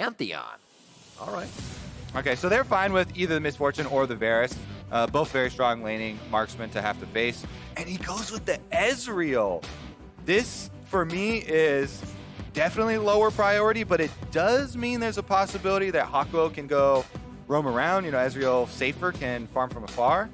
Pantheon. All right. Okay, so they're fine with either the Misfortune or the Varus. Both very strong laning marksmen to have to face. And he goes with the Ezreal. This, for me, is definitely lower priority, but it does mean there's a possibility that Hakuho can go roam around. You know, Ezreal safer can farm from afar.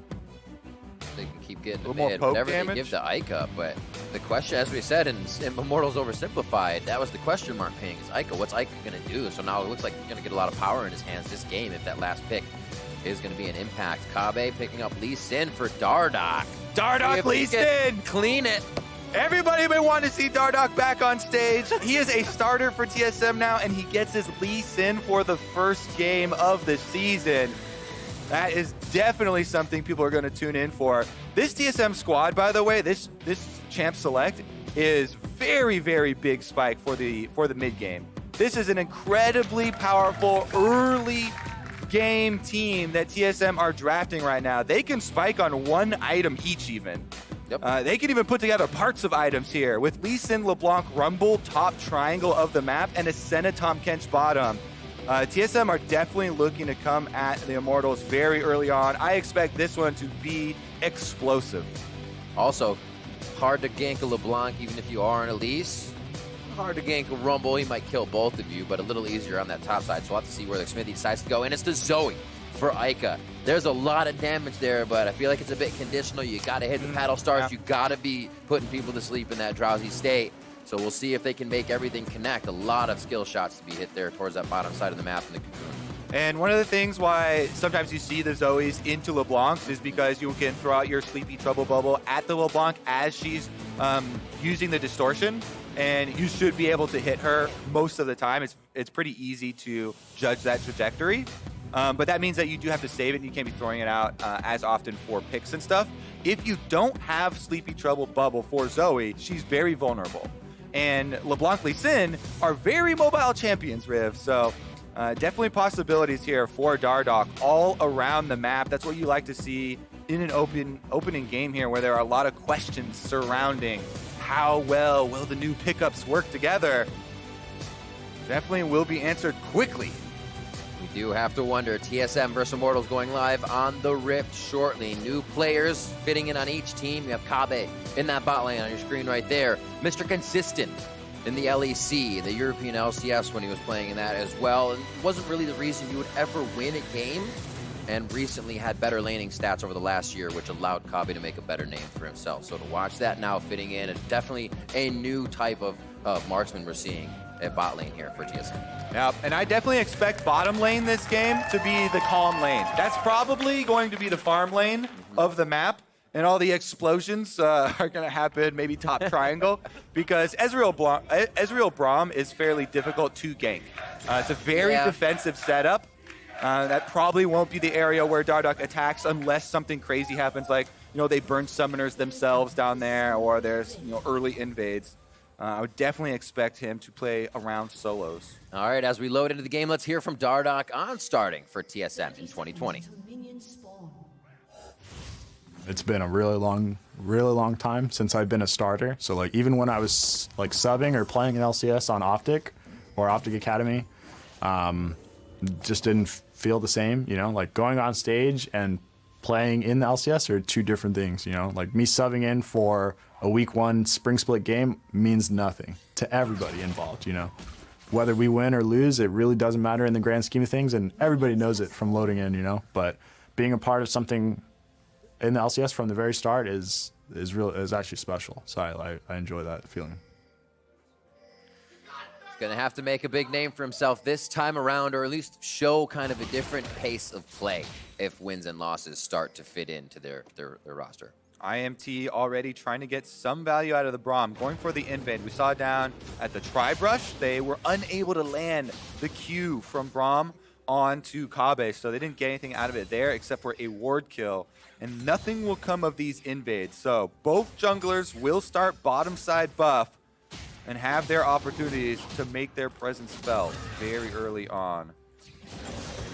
They can keep getting A little the more mid. poke Whenever damage. they give the Ica, but the question, as we said in Immortals Oversimplified, that was the question mark ping. Is Ica, what's Ica going to do? So now it looks like he's going to get a lot of power in his hands this game if that last pick is going to be an impact. Kobbe picking up Lee Sin for Dardoch. Dardoch Lee Sin! Clean it. Everybody been wanting to see Dardoch back on stage. He is a starter for TSM now, and he gets his Lee Sin for the first game of the season. That is definitely something people are going to tune in for. This TSM squad, by the way, this champ select is very, very big spike for the mid game. This is an incredibly powerful early game team that TSM are drafting right now. They can spike on one item each even. Yep. They can even put together parts of items here with Lee Sin, LeBlanc, Rumble, top triangle of the map, and a Senna Tahm Kench bottom. TSM are definitely looking to come at the Immortals very early on. I expect this one to be explosive. Also, hard to gank a LeBlanc even if you are an Elise. Hard to gank a Rumble. He might kill both of you, but a little easier on that top side. So we'll have to see where the Xmithie decides to go. And it's the Zoe for Ica. There's a lot of damage there, but I feel like it's a bit conditional. You got to hit the paddle stars. Yeah. You got to be putting people to sleep in that drowsy state. So we'll see if they can make everything connect. A lot of skill shots to be hit there towards that bottom side of the map in the cocoon. And one of the things why sometimes you see the Zoes into LeBlancs is because you can throw out your Sleepy Trouble Bubble at the LeBlanc as she's using the distortion, and you should be able to hit her most of the time. It's pretty easy to judge that trajectory. But that means that you do have to save it, and you can't be throwing it out as often for picks and stuff. If you don't have Sleepy Trouble Bubble for Zoe, she's very vulnerable. And LeBlanc, Lee Sin are very mobile champions, Riv. So definitely possibilities here for Dardoch all around the map. That's what you like to see in an opening game here, where there are a lot of questions surrounding how well will the new pickups work together. Definitely will be answered quickly. We do have to wonder. TSM versus Immortals going live on the Rift shortly. New players fitting in on each team. You have Kobbe in that bot lane on your screen right there. Mr. Consistent in the LEC, the European LCS, when he was playing in that as well. And it wasn't really the reason you would ever win a game. And recently had better laning stats over the last year, which allowed Kobbe to make a better name for himself. So to watch that now fitting in, and definitely a new type of marksman we're seeing at bot lane here for TSM. Yeah, and I definitely expect bottom lane this game to be the calm lane. That's probably going to be the farm lane of the map, and all the explosions are going to happen maybe top triangle, because Ezreal Braum is fairly difficult to gank. It's a very defensive setup. That probably won't be the area where Dardoch attacks unless something crazy happens, like, you know, they burn summoners themselves down there, or there's, you know, early invades. I would definitely expect him to play around solos. All right, as we load into the game, let's hear from Dardoch on starting for TSM in 2020. It's been a really long time since I've been a starter. So like even when I was like subbing or playing in LCS on Optic or Optic Academy, just didn't feel the same, you know, like going on stage and playing in the LCS are two different things, you know, like me subbing in for a week 1 spring split game means nothing to everybody involved, you know, whether we win or lose, it really doesn't matter in the grand scheme of things. And everybody knows it from loading in, you know, but being a part of something in the LCS from the very start is actually special. So I enjoy that feeling. Going to have to make a big name for himself this time around, or at least show kind of a different pace of play if wins and losses start to fit into their roster. IMT already trying to get some value out of the Braum, going for the invade. We saw down at the Tri-Brush, they were unable to land the Q from Braum onto Kobbe, so they didn't get anything out of it there except for a ward kill, and nothing will come of these invades. So both junglers will start bottom side buff and have their opportunities to make their presence felt very early on.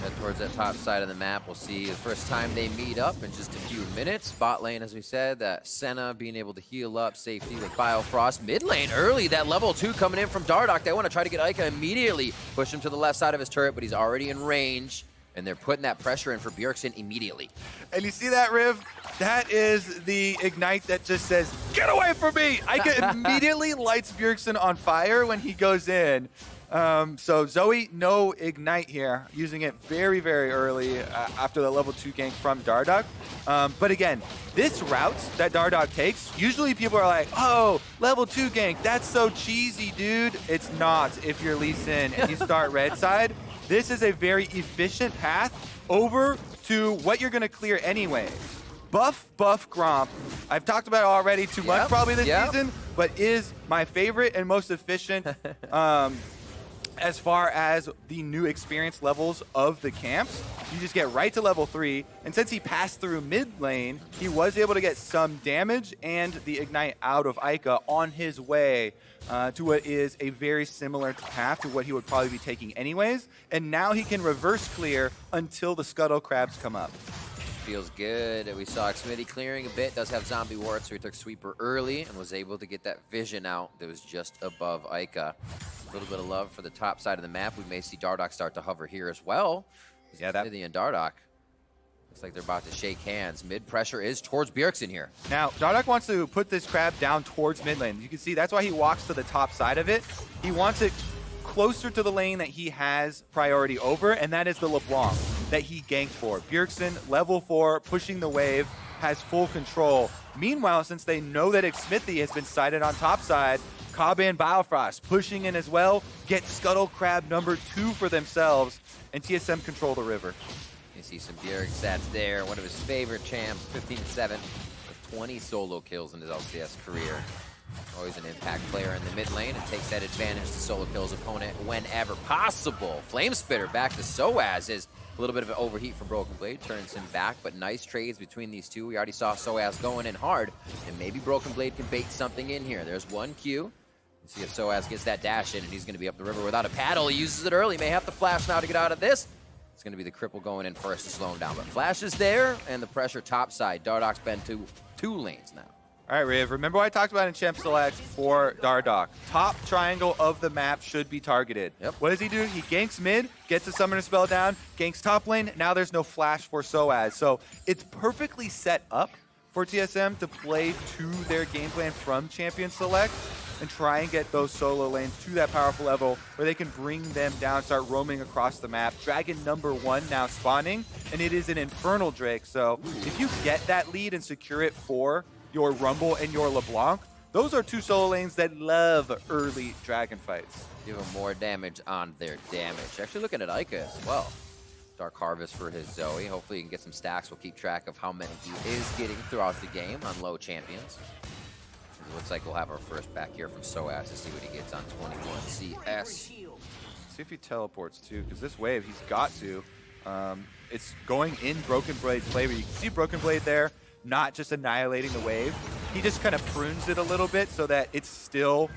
Head towards that top side of the map. We'll see the first time they meet up in just a few minutes. Bot lane, as we said, that Senna being able to heal up safety with Biofrost. Mid lane early, that level 2 coming in from Dardoch. They want to try to get Eika immediately. Push him to the left side of his turret, but he's already in range. And they're putting that pressure in for Bjergsen immediately. And you see that, Riv? That is the Ignite that just says, get away from me! Eika immediately lights Bjergsen on fire when he goes in. So Zoe, no Ignite here, using it very, very early after the level 2 gank from Dardoch. But again, this route that Dardoch takes, usually people are like, oh, level 2 gank, that's so cheesy, dude. It's not if you're Lee Sin and you start red side. This is a very efficient path over to what you're going to clear anyway. Buff Gromp. I've talked about it already too much probably this season, but is my favorite and most efficient as far as the new experience levels of the camps. You just get right to level 3, and since he passed through mid lane, he was able to get some damage and the Ignite out of Eika on his way to what is a very similar path to what he would probably be taking anyways, and now he can reverse clear until the Scuttle Crabs come up. Feels good. We saw Xmithie clearing a bit, does have zombie ward, so he took Sweeper early and was able to get that vision out that was just above Eika. A little bit of love for the top side of the map. We may see Dardoch start to hover here as well. Yeah, that Xmithie and Dardoch. Looks like they're about to shake hands. Mid pressure is towards Bjergsen here. Now, Dardoch wants to put this crab down towards mid lane. You can see that's why he walks to the top side of it. He wants it closer to the lane that he has priority over, and that is the LeBlanc that he ganked for. Bjergsen, level 4, pushing the wave, has full control. Meanwhile, since they know that Xmithie has been sighted on top side, Kobbe and Biofrost pushing in as well, get Scuttle Crab number 2 for themselves, and TSM control the river. You see some Bjerg stats there. One of his favorite champs, 15-7, with 20 solo kills in his LCS career. Always an impact player in the mid lane and takes that advantage to solo kill his opponent whenever possible. Flame Spitter back to sOAZ is a little bit of an overheat from Broken Blade, turns him back, but nice trades between these two. We already saw sOAZ going in hard, and maybe Broken Blade can bait something in here. There's one Q. Let's see if sOAZ gets that dash in, and he's going to be up the river without a paddle. He uses it early, may have to flash now to get out of this. It's going to be the cripple going in first to slow him down, but flash is there, and the pressure topside. Dardoch's been to 2 lanes now. All right, Riv, remember what I talked about in Champ Select for Dardoch. Top triangle of the map should be targeted. Yep. What does he do? He ganks mid, gets the summoner spell down, ganks top lane. Now there's no flash for sOAZ. So it's perfectly set up for TSM to play to their game plan from Champion Select and try and get those solo lanes to that powerful level where they can bring them down, start roaming across the map. Dragon number 1 now spawning, and it is an Infernal Drake. So if you get that lead and secure it for your Rumble and your LeBlanc, those are 2 solo lanes that love early dragon fights. Give him more damage on their damage. Actually looking at Eika as well. Dark Harvest for his Zoe. Hopefully he can get some stacks. We'll keep track of how many he is getting throughout the game on low champions. It looks like we'll have our first back here from sOAZ to see what he gets on 21 CS. See if he teleports too, because this wave, he's got to. It's going in Broken Blade's flavor. You can see Broken Blade there, not just annihilating the wave. He just kind of prunes it a little bit so that it still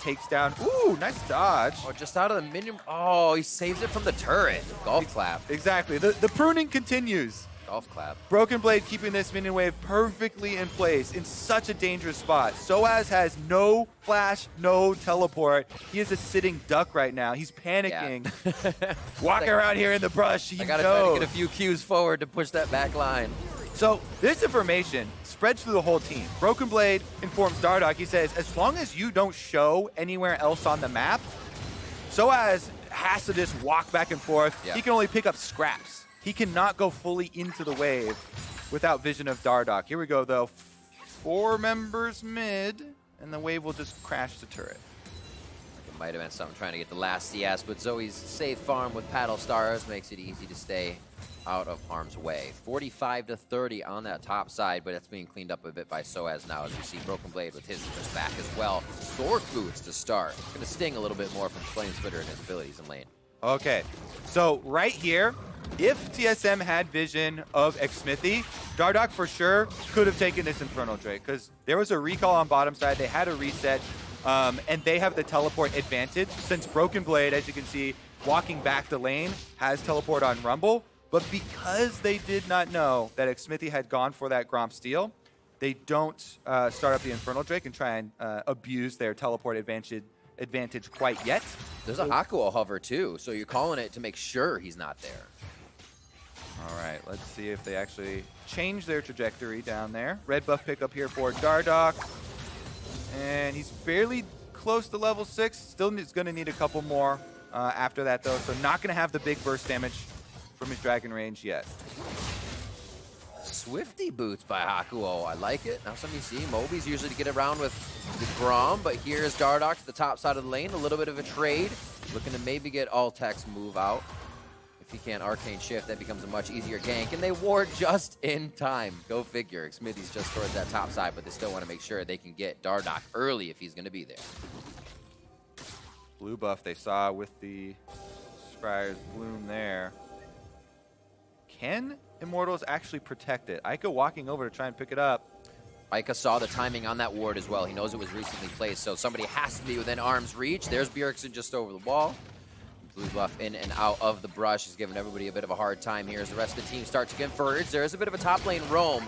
takes down. Ooh, nice dodge. Oh, just out of the minion. Oh, he saves it from the turret. Golf clap. Exactly. The pruning continues. Golf clap. Broken Blade keeping this minion wave perfectly in place in such a dangerous spot. sOAZ has no flash, no teleport. He is a sitting duck right now. He's panicking. Yeah. Walking around here in the brush. I gotta try to get a few Qs forward to push that back line. So this information spreads through the whole team. Broken Blade informs Dardoch. He says, as long as you don't show anywhere else on the map, sOAZ has to just walk back and forth. Yeah. He can only pick up scraps. He cannot go fully into the wave without vision of Dardoch. Here we go, though. 4 members mid, and the wave will just crash the turret. It might have been something trying to get the last CS, but Zoe's safe farm with Paddle Stars makes it easy to stay out of harm's way. 45-30 on that top side, but that's being cleaned up a bit by sOAZ now, as we see Broken Blade with his just back as well. Stork boots to start. It's going to sting a little bit more from Flame Spitter and his abilities in lane. Okay, so right here, if TSM had vision of Xmithie, Dardoch for sure could have taken this Infernal Drake, because there was a recall on bottom side, they had a reset, and they have the teleport advantage, since Broken Blade, as you can see, walking back the lane, has teleport on Rumble, but because they did not know that Xmithie had gone for that Gromp steal, they don't start up the Infernal Drake and try and abuse their teleport advantage quite yet. There's a Hakuho hover too, so you're calling it to make sure he's not there. All right, let's see if they actually change their trajectory down there. Red buff pickup here for Dardoch. And he's fairly close to level 6. Still is going to need a couple more after that, though. So not going to have the big burst damage from his dragon range yet. Swifty boots by Hakuho. I like it. Now something you see. Moby's usually to get around with the Braum, but here's Dardoch to the top side of the lane. A little bit of a trade. Looking to maybe get Altec's move out. If he can't Arcane Shift, that becomes a much easier gank. And they ward just in time. Go figure. Xmithie's just towards that top side, but they still want to make sure they can get Dardoch early if he's going to be there. Blue buff they saw with the Scryer's Bloom there. Can Immortals actually protect it? Iika walking over to try and pick it up. Eika saw the timing on that ward as well. He knows it was recently placed, so somebody has to be within arm's reach. There's Bjergsen just over the wall. Blue buff in and out of the brush is giving everybody a bit of a hard time here as the rest of the team start to converge. There is a bit of a top lane roam.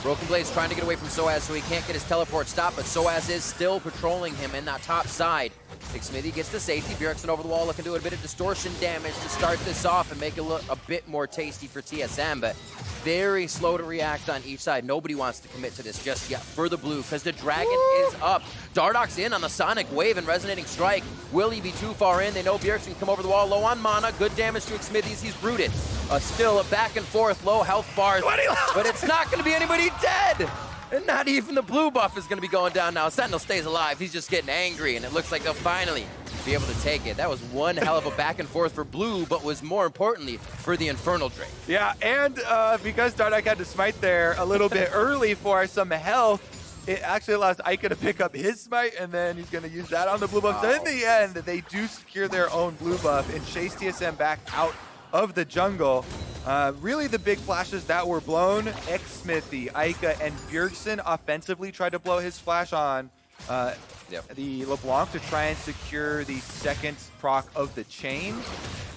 Broken Blade's trying to get away from sOAZ so he can't get his teleport stopped, but sOAZ is still patrolling him in that top side. Xmithie gets the safety. Bjergsen over the wall looking to do a bit of distortion damage to start this off and make it look a bit more tasty for TSM, but very slow to react on each side. Nobody wants to commit to this just yet for the blue because the dragon is up. Dardoch's in on the Sonic Wave and Resonating Strike. Will he be too far in? They know Bjergsen can come over the wall low on mana. Good damage to Xmithie's. He's rooted. Still a back and forth, low health bars, but it's not going to be anybody dead. And not even the blue buff is going to be going down now. Sentinel stays alive. He's just getting angry, and it looks like they'll finally be able to take it. That was one hell of a back and forth for blue, but was more importantly for the Infernal Drake. Yeah, and because Dardoch had to smite there a little bit early for some health, it actually allows Eika to pick up his smite, and then he's going to use that on the blue buff. So in the end, they do secure their own blue buff and chase TSM back out of the jungle. Really the big flashes that were blown, Xmithie, Eika, and Bjergsen offensively tried to blow his flash on the LeBlanc to try and secure the second proc of the chain,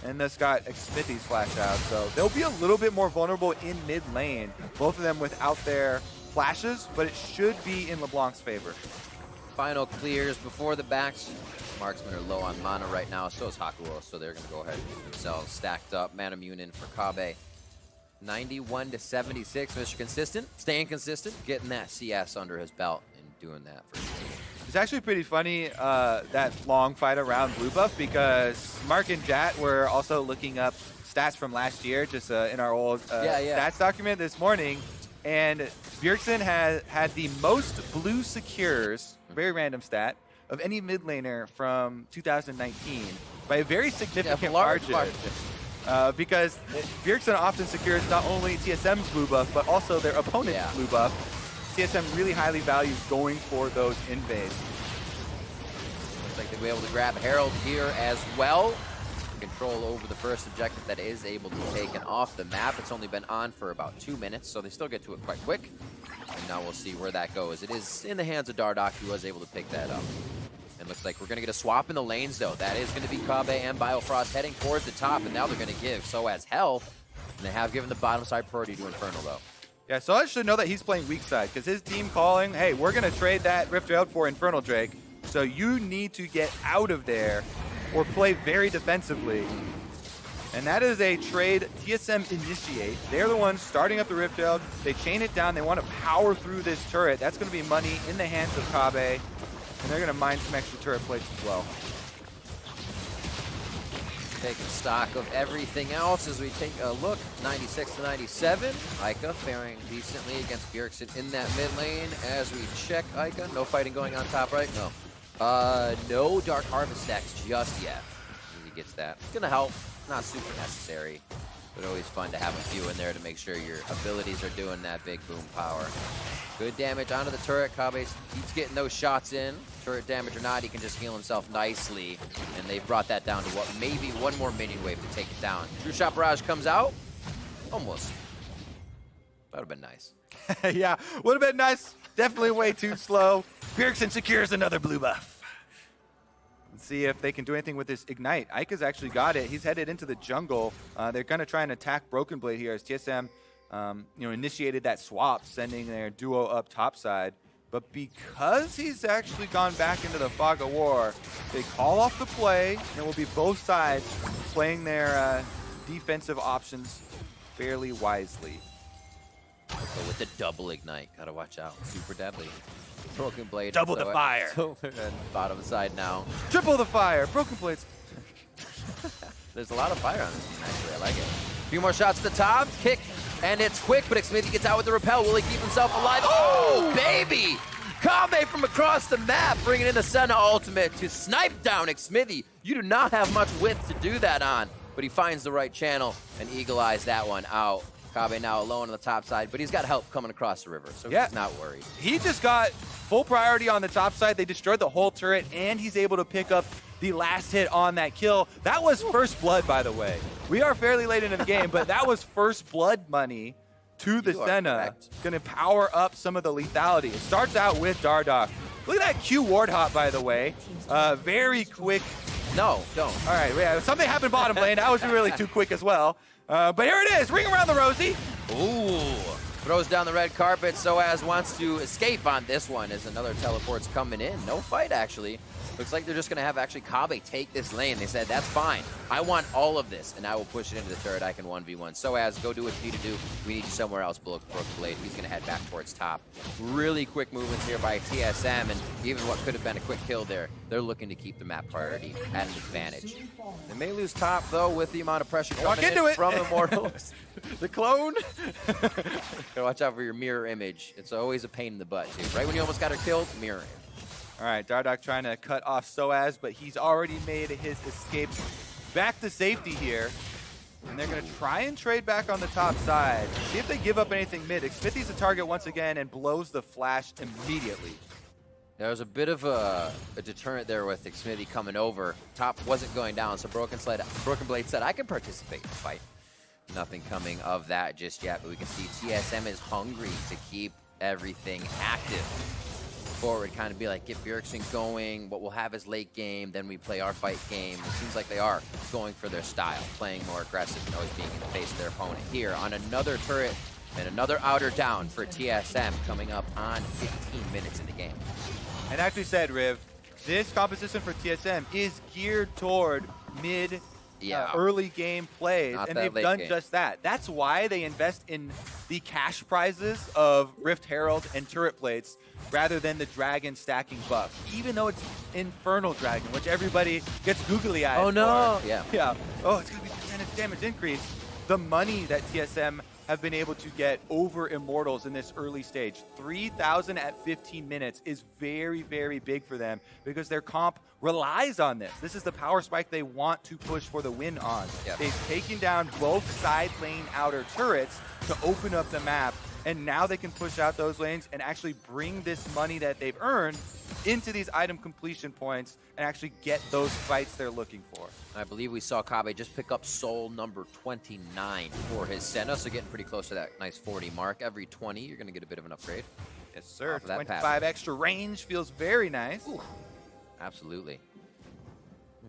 and this got Xmithie's flash out. So they'll be a little bit more vulnerable in mid lane, both of them without their flashes, but it should be in LeBlanc's favor. Final clears before the backs. Marksmen are low on mana right now, so is Hakuho, so they're going to go ahead and get themselves stacked up. Mana Immune in for Kobbe. 91 to 76, Mr. Consistent, staying consistent, getting that CS under his belt and doing that for his team. It's actually pretty funny, that long fight around blue buff, because Mark and Jat were also looking up stats from last year, just in our old stats document this morning, and Bjergsen had the most blue secures, very random stat, of any mid laner from 2019 by a very significant margin. Because Bjergsen often secures not only TSM's blue buff, but also their opponent's blue buff. TSM really highly values going for those invades. Looks like they'll be able to grab Herald here as well. Control over the first objective that is able to be taken off the map. It's only been on for about 2 minutes, so they still get to it quite quick. And now we'll see where that goes. It is in the hands of Dardoch, who was able to pick that up. And looks like we're going to get a swap in the lanes, though. That is going to be Kobbe and Biofrost heading towards the top, and now they're going to give sOAZ health. And they have given the bottom side priority to Infernal, though. Yeah, sOAZ should know that he's playing weak side, because his team calling, hey, we're going to trade that Rift Herald for Infernal Drake, so you need to get out of there or play very defensively. And that is a trade TSM initiate. They're the ones starting up the Rift Herald. They chain it down. They want to power through this turret. That's going to be money in the hands of Kobbe. And they're going to mine some extra turret plates as well. Taking stock of everything else as we take a look. 96 to 97. Eika faring decently against Bjergsen in that mid lane. As we check Eika, no fighting going on top right? No. No Dark Harvest stacks just yet. He gets that. It's going to help. Not super necessary, but always fun to have a few in there to make sure your abilities are doing that big boom power. Good damage onto the turret. Kobbe keeps getting those shots in. Turret damage or not, he can just heal himself nicely. And they've brought that down to what, maybe one more minion wave to take it down. True Shot Barrage comes out. Almost. That would have been nice. Yeah, would have been nice. Definitely way too slow. Bjergsen secures another blue buff. Let's see if they can do anything with this Ignite. Eika's actually got it. He's headed into the jungle. They're going to try and attack Broken Blade here as TSM initiated that swap, sending their duo up topside. But because he's actually gone back into the fog of war, they call off the play, and it will be both sides playing their defensive options fairly wisely. So with the double Ignite, gotta watch out. Super deadly. Broken Blade. Double the fire. And bottom side now. Triple the fire. Broken Blades. There's a lot of fire on this team, actually. I like it. A few more shots to the top. Kick. And it's quick, but Xmithie gets out with the repel. Will he keep himself alive? Oh, baby! Kobbe from across the map, bringing in the Senna ultimate to snipe down Xmithie. You do not have much width to do that on, but he finds the right channel and eagle eyes that one out. Kobbe now alone on the top side, but he's got help coming across the river, so he's not worried. He just got full priority on the top side. They destroyed the whole turret, and he's able to pick up the last hit on that kill. That was first blood, by the way. We are fairly late into the game, but that was first blood money to the Senna. Going to power up some of the lethality. It starts out with Dardoch. Look at that Q ward hop, by the way. Very quick. No, don't. All right, yeah, something happened bottom lane. That was really too quick as well. But here it is. Ring around the rosy. Ooh. Throws down the red carpet. sOAZ wants to escape on this one as another teleport's coming in. No fight, actually. Looks like they're just going to have actually Kobbe take this lane. They said, that's fine. I want all of this, and I will push it into the turret. I can 1v1. sOAZ, go do what you need to do. We need you somewhere else, Broken Blade. He's going to head back towards top. Really quick movements here by TSM, and even what could have been a quick kill there, they're looking to keep the map priority at an advantage. They may lose top, though, with the amount of pressure coming in from Immortals. The clone. Gotta watch out for your mirror image. It's always a pain in the butt, too. Right when you almost got her killed, mirror image. All right, Dardoch trying to cut off sOAZ, but he's already made his escape back to safety here. And they're going to try and trade back on the top side. See if they give up anything mid. Xmithie's the target once again and blows the flash immediately. There was a bit of a deterrent there with Xmithie coming over. Top wasn't going down, so Broken Blade said, I can participate in the fight. Nothing coming of that just yet, but we can see TSM is hungry to keep everything active. Forward kind of be like, get Bjergsen going, what we'll have is late game, then we play our fight game. It seems like they are going for their style, playing more aggressive and always being in the face of their opponent. Here on another turret and another outer down for TSM coming up on 15 minutes in the game. And actually said, Riv, this composition for TSM is geared toward mid early game plays, and they've done just that. That's why they invest in the cash prizes of Rift Herald and turret plates rather than the dragon stacking buff, even though it's Infernal Dragon, which everybody gets googly eyed. Oh no! For. Yeah. Oh, it's gonna be percentage damage increase. The money that TSM have been able to get over Immortals in this early stage. 3,000 at 15 minutes is very, very big for them because their comp relies on this. This is the power spike they want to push for the win on. Yep. They've taken down both side lane outer turrets to open up the map, and now they can push out those lanes and actually bring this money that they've earned into these item completion points and actually get those fights they're looking for. I believe we saw Kobbe just pick up soul number 29 for his Senna, so getting pretty close to that nice 40 mark. Every 20, you're going to get a bit of an upgrade. Yes, sir. 25 extra range feels very nice. Ooh. Absolutely.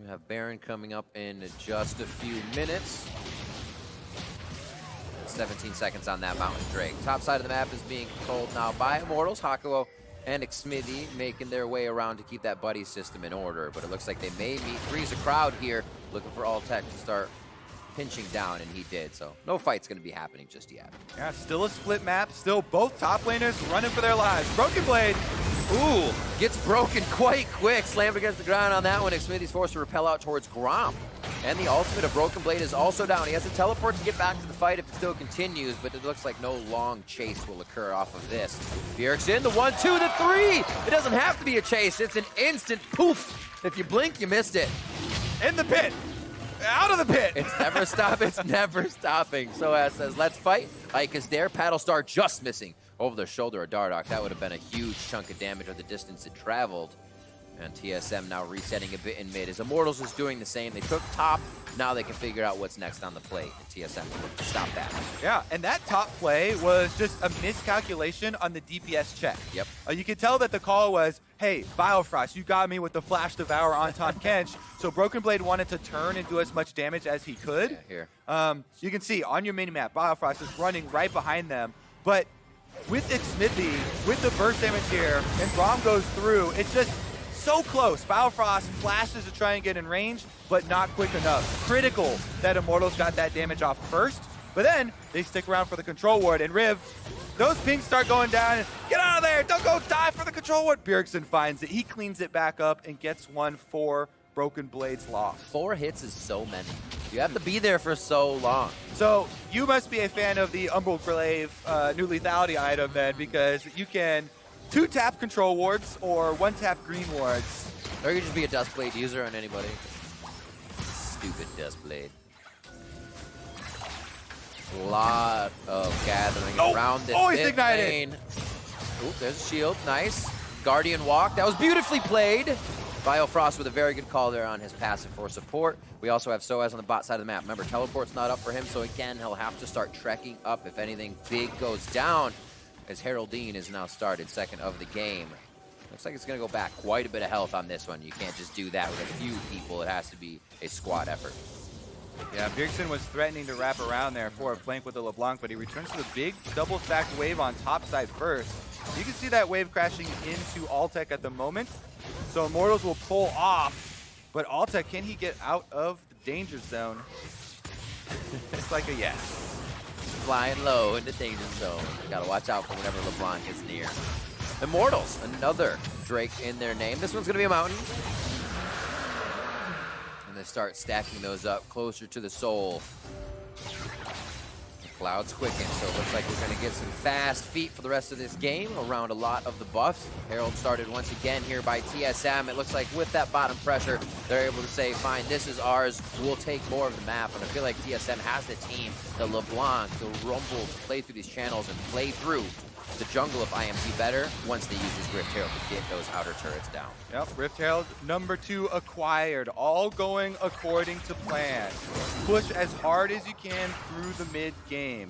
We have Baron coming up in just a few minutes. 17 seconds on that Mountain Drake. Top side of the map is being controlled now by Immortals. Hakuho and Xmithie making their way around to keep that buddy system in order, but it looks like they may meet Freeze a crowd here, looking for Altec to start pinching down, and he did, so no fight's going to be happening just yet. Yeah, still a split map, still both top laners running for their lives. Broken Blade. Ooh, gets broken quite quick, slammed against the ground on that one. Xmithie's forced to repel out towards Braum. And the ultimate of Broken Blade is also down. He has to teleport to get back to the fight if it still continues, but it looks like no long chase will occur off of this. Bjergsen, the 1, 2, the 3! It doesn't have to be a chase, it's an instant poof. If you blink, you missed it. In the pit! Out of the pit! It's never stopping, it's never stopping. sOAZ says, let's fight. Eika's there, Paddlestar just missing over the shoulder of Dardoch. That would have been a huge chunk of damage of the distance it traveled. And TSM now resetting a bit in mid. As Immortals is doing the same. They took top. Now they can figure out what's next on the plate. And TSM can look to stop that. Yeah, and that top play was just a miscalculation on the DPS check. Yep. You could tell that the call was, hey, Biofrost, you got me with the Flash Devour on Tahm Kench. So Broken Blade wanted to turn and do as much damage as he could. Yeah, here. You can see on your minimap, Biofrost is running right behind them. But with Xmithie, with the burst damage here, and Braum goes through, it's just so close. Biofrost flashes to try and get in range, but not quick enough. Critical that Immortals got that damage off first, but then they stick around for the control ward, and Riv, those pings start going down, and get out of there, don't go die for the control ward. Bjergsen finds it, he cleans it back up, and gets one for Broken Blade's loss. 4 hits is so many. You have to be there for so long. So you must be a fan of the Umbral Glaive new lethality item then, because you can 2-tap control wards or 1-tap green wards. Or you could just be a Duskblade user on anybody. Stupid Duskblade. A lot of gathering around this he's mid ignited. lane. Oop, there's a shield. Nice. Guardian walk. That was beautifully played. Biofrost with a very good call there on his passive for support. We also have sOAZ on the bot side of the map. Remember, teleport's not up for him, so again, he'll have to start trekking up if anything big goes down. As Heraldine is now started, second of the game. Looks like it's going to go back quite a bit of health on this one. You can't just do that with a few people. It has to be a squad effort. Yeah, Bjergsen was threatening to wrap around there for a flank with the LeBlanc, but he returns to the big double-stacked wave on top side first. You can see that wave crashing into Altec at the moment. So Immortals will pull off, but Altec, can he get out of the danger zone? It's like a yes. Flying low in the danger zone. Gotta watch out for whenever LeBlanc is near. Immortals, another Drake in their name. This one's gonna be a mountain. And they start stacking those up closer to the soul. The clouds quicken, so it looks like we're gonna get some fast feet for the rest of this game around a lot of the buffs. Herald started once again here by TSM. It looks like with that bottom pressure, they're able to say, fine, this is ours. We'll take more of the map. And I feel like TSM has the team, the LeBlanc, the Rumble to play through these channels and play through the jungle of IMT better once they use this Rift Herald to get those outer turrets down. Yep, Rift Herald number 2 acquired, all going according to plan. Push as hard as you can through the mid game.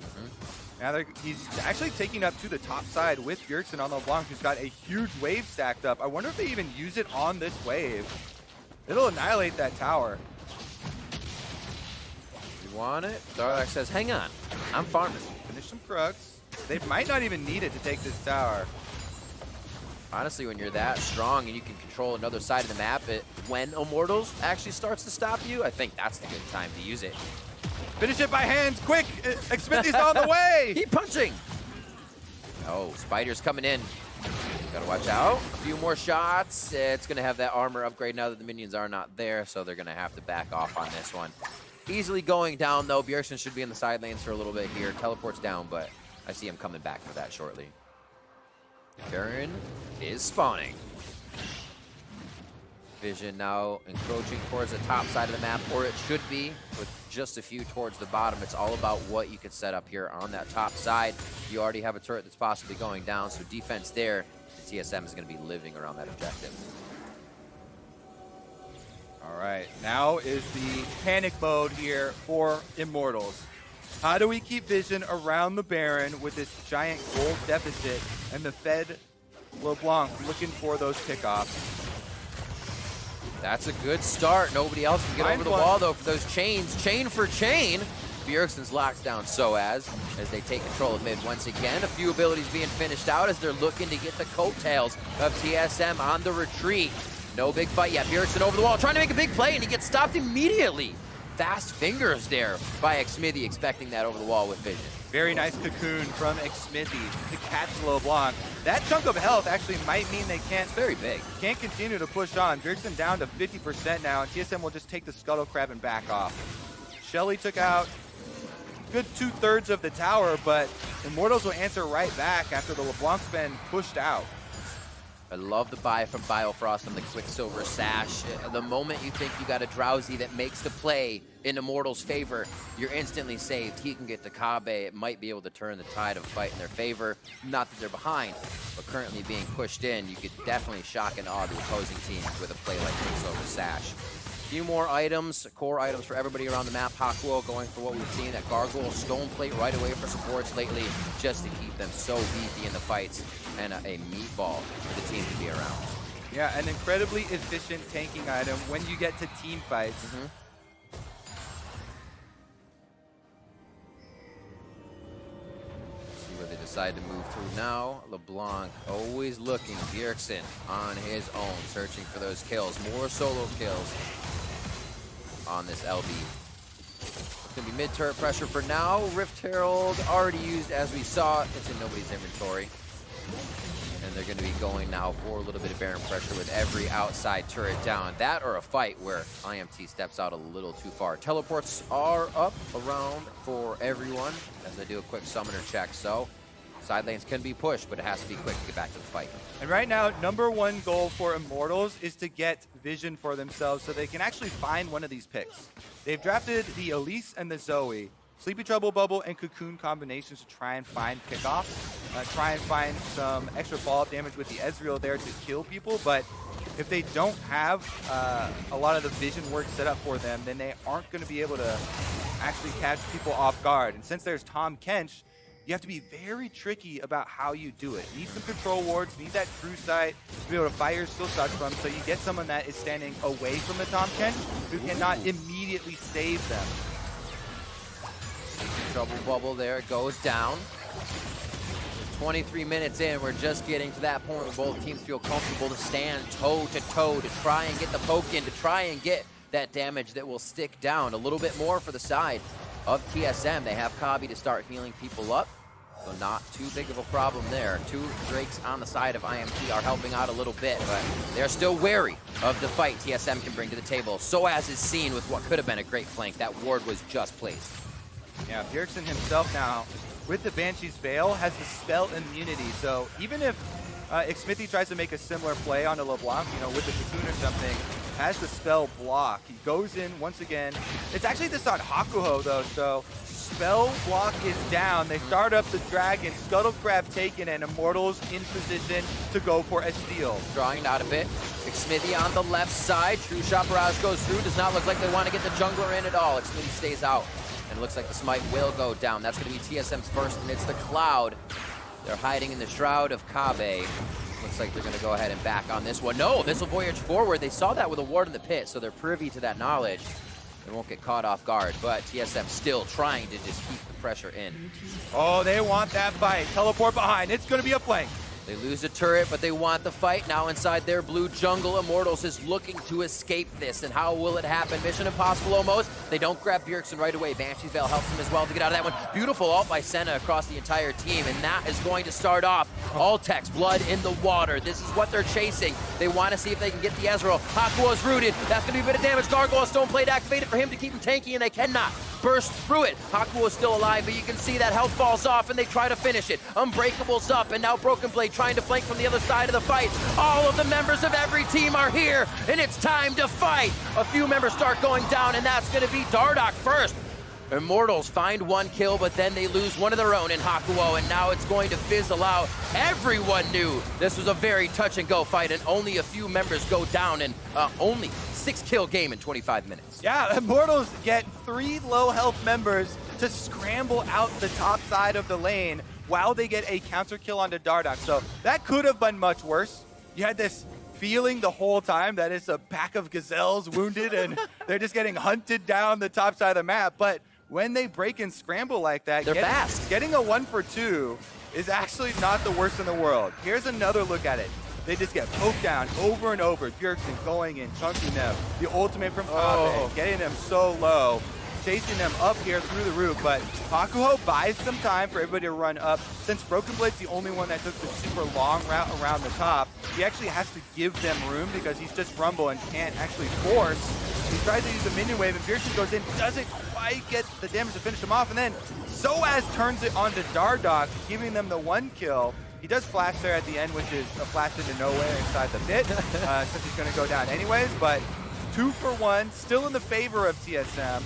Now he's actually taking up to the top side with Bjergsen on LeBlanc, who's got a huge wave stacked up. I wonder if they even use it on this wave. It'll annihilate that tower. You want it? Dardoch says, hang on, I'm farming. Finish some Krugs. They might not even need it to take this tower. Honestly, when you're that strong and you can control another side of the map, when Immortals actually starts to stop you, I think that's the good time to use it. Finish it by hand, quick! Xmithie's on the way! Keep punching! Oh, Spider's coming in. Gotta watch out. A few more shots. It's gonna have that armor upgrade now that the minions are not there, so they're gonna have to back off on this one. Easily going down, though. Bjergsen should be in the side lanes for a little bit here. Teleport's down, but I see him coming back for that shortly. Baron is spawning. Vision now encroaching towards the top side of the map, or it should be, with just a few towards the bottom. It's all about what you can set up here on that top side. You already have a turret that's possibly going down, so defense there. The TSM is going to be living around that objective. All right, now is the panic mode here for Immortals. How do we keep vision around the Baron with this giant gold deficit and the Fed LeBlanc looking for those pickoffs? That's a good start. Nobody else can get over the wall, though, for those chains. Chain for chain. Bjergsen's locks down sOAZ as they take control of mid once again. A few abilities being finished out as they're looking to get the coattails of TSM on the retreat. No big fight yet. Bjergsen over the wall, trying to make a big play, and he gets stopped immediately. Fast fingers there by Xmithie, expecting that over the wall with vision. Very nice cocoon from Xmithie to catch LeBlanc. That chunk of health actually might mean they can't continue to push on. Bjergsen down to 50% now, and TSM will just take the Scuttle Crab and back off. Shelly took out a good 2/3 of the tower, but Immortals will answer right back after the LeBlanc's been pushed out. I love the buy from Biofrost on the Quicksilver Sash. The moment you think you got a Drowsy that makes the play in Immortals' favor, you're instantly saved. He can get to Kobbe. It might be able to turn the tide of fight in their favor. Not that they're behind, but currently being pushed in, you could definitely shock and awe the opposing team with a play like Quicksilver Sash. A few more items, core items for everybody around the map. Hakuho going for what we've seen, that Gargoyle Stone Plate right away for supports lately, just to keep them so beefy in the fights, and a meatball for the team to be around. Yeah, an incredibly efficient tanking item when you get to team fights. See where they decide to move through now. LeBlanc always looking. Bjergsen on his own, searching for those kills. More solo kills on this LB. It's going to be mid-turret pressure for now. Rift Herald already used as we saw. It's in nobody's inventory. And they're going to be going now for a little bit of Baron pressure with every outside turret down. That or a fight where IMT steps out a little too far. Teleports are up around for everyone as they do a quick summoner check. So side lanes can be pushed, but it has to be quick to get back to the fight. And right now, #1 goal for Immortals is to get vision for themselves so they can actually find one of these picks. They've drafted the Elise and the Zoe. Sleepy Trouble Bubble and Cocoon combinations to try and find pickoffs. Try and find some extra follow-up damage with the Ezreal there to kill people. But if they don't have a lot of the vision work set up for them, then they aren't going to be able to actually catch people off guard. And since there's Tahm Kench, you have to be very tricky about how you do it. Need some control wards, need that true sight to be able to fire skill shots from, so you get someone that is standing away from the Tahm Kench who cannot immediately save them. Trouble bubble there, goes down. 23 minutes in, we're just getting to that point where both teams feel comfortable to stand toe to toe to try and get the poke in, to try and get that damage that will stick down. A little bit more for the side of TSM. They have Kobbe to start healing people up, so not too big of a problem there. 2 Drakes on the side of IMT are helping out a little bit, but they're still wary of the fight TSM can bring to the table. sOAZ is seen with what could have been a great flank. That ward was just placed. Yeah, Bjergsen himself now, with the Banshee's Veil, has the spell immunity. So even if Xmithie tries to make a similar play on a LeBlanc, you know, with the Cocoon or something, has the spell block. He goes in once again. It's actually this on Hakuho though, so spell block is down. They start up the dragon, Scuttle Crab taken, and Immortals in position to go for a steal. Drawing out a bit. Xmithie on the left side. True Shot Barrage goes through. Does not look like they want to get the jungler in at all. Xmithie stays out. And it looks like the smite will go down. That's going to be TSM's first, and it's the Cloud. They're hiding in the Shroud of Kobbe. Looks like they're going to go ahead and back on this one. No, this will voyage forward. They saw that with a ward in the pit, so they're privy to that knowledge. They won't get caught off guard, but TSM still trying to just keep the pressure in. Oh, they want that fight. Teleport behind. It's going to be a flank. They lose a turret, but they want the fight. Now inside their blue jungle, Immortals is looking to escape this. And how will it happen? Mission impossible almost. They don't grab Bjergsen right away. Banshee's Veil helps them as well to get out of that one. Beautiful ult by Senna across the entire team. And that is going to start off Altec's blood in the water. This is what they're chasing. They want to see if they can get the Ezreal. Hakuho's rooted. That's going to be a bit of damage. Gargoyle Stone Plate activated for him to keep him tanky, and they cannot burst through it. Hakuho is still alive, but you can see that health falls off, and they try to finish it. Unbreakable's up, and now Broken Blade trying to flank from the other side of the fight. All of the members of every team are here, and it's time to fight. A few members start going down, and that's going to be Dardoch first. Immortals find 1 kill, but then they lose one of their own in Hakuho, and now it's going to fizzle out. Everyone knew this was a very touch-and-go fight, and only a few members go down, and only 6-kill game in 25 minutes. Yeah, Immortals get 3 low-health members to scramble out the top side of the lane while they get a counter kill onto Dardoch. So that could have been much worse. You had this feeling the whole time that it's a pack of gazelles wounded and they're just getting hunted down the top side of the map. But when they break and scramble like that, they're fast. Getting a 1 for 2 is actually not the worst in the world. Here's another look at it. They just get poked down over and over. Bjergsen going in, chunking them. The ultimate from Kobbe, getting them so low, chasing them up here through the roof. But Hakuho buys some time for everybody to run up. Since Broken Blade's the only one that took the super long route around the top, he actually has to give them room because he's just Rumble and can't actually force. He tries to use the minion wave, and Bjergsen goes in, doesn't quite get the damage to finish him off, and then sOAZ turns it onto Dardoch, giving them the 1 kill. He does flash there at the end, which is a flash into nowhere inside the pit, since he's going to go down anyways. But 2 for 1, still in the favor of TSM,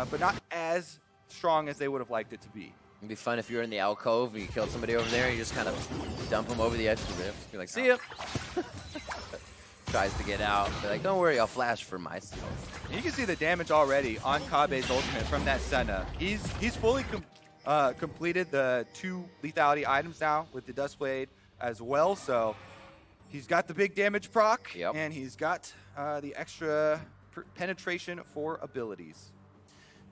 but not as strong as they would have liked it to be. It'd be fun if you were in the alcove and you killed somebody over there and you just kind of dump them over the edge of the rift. You're like, see ya. Tries to get out. They're like, don't worry, I'll flash for myself. You can see the damage already on Kobbe's ultimate from that Senna. He's fully completed the 2 lethality items now with the Dust Blade as well. So he's got the big damage proc, and he's got the extra penetration for abilities.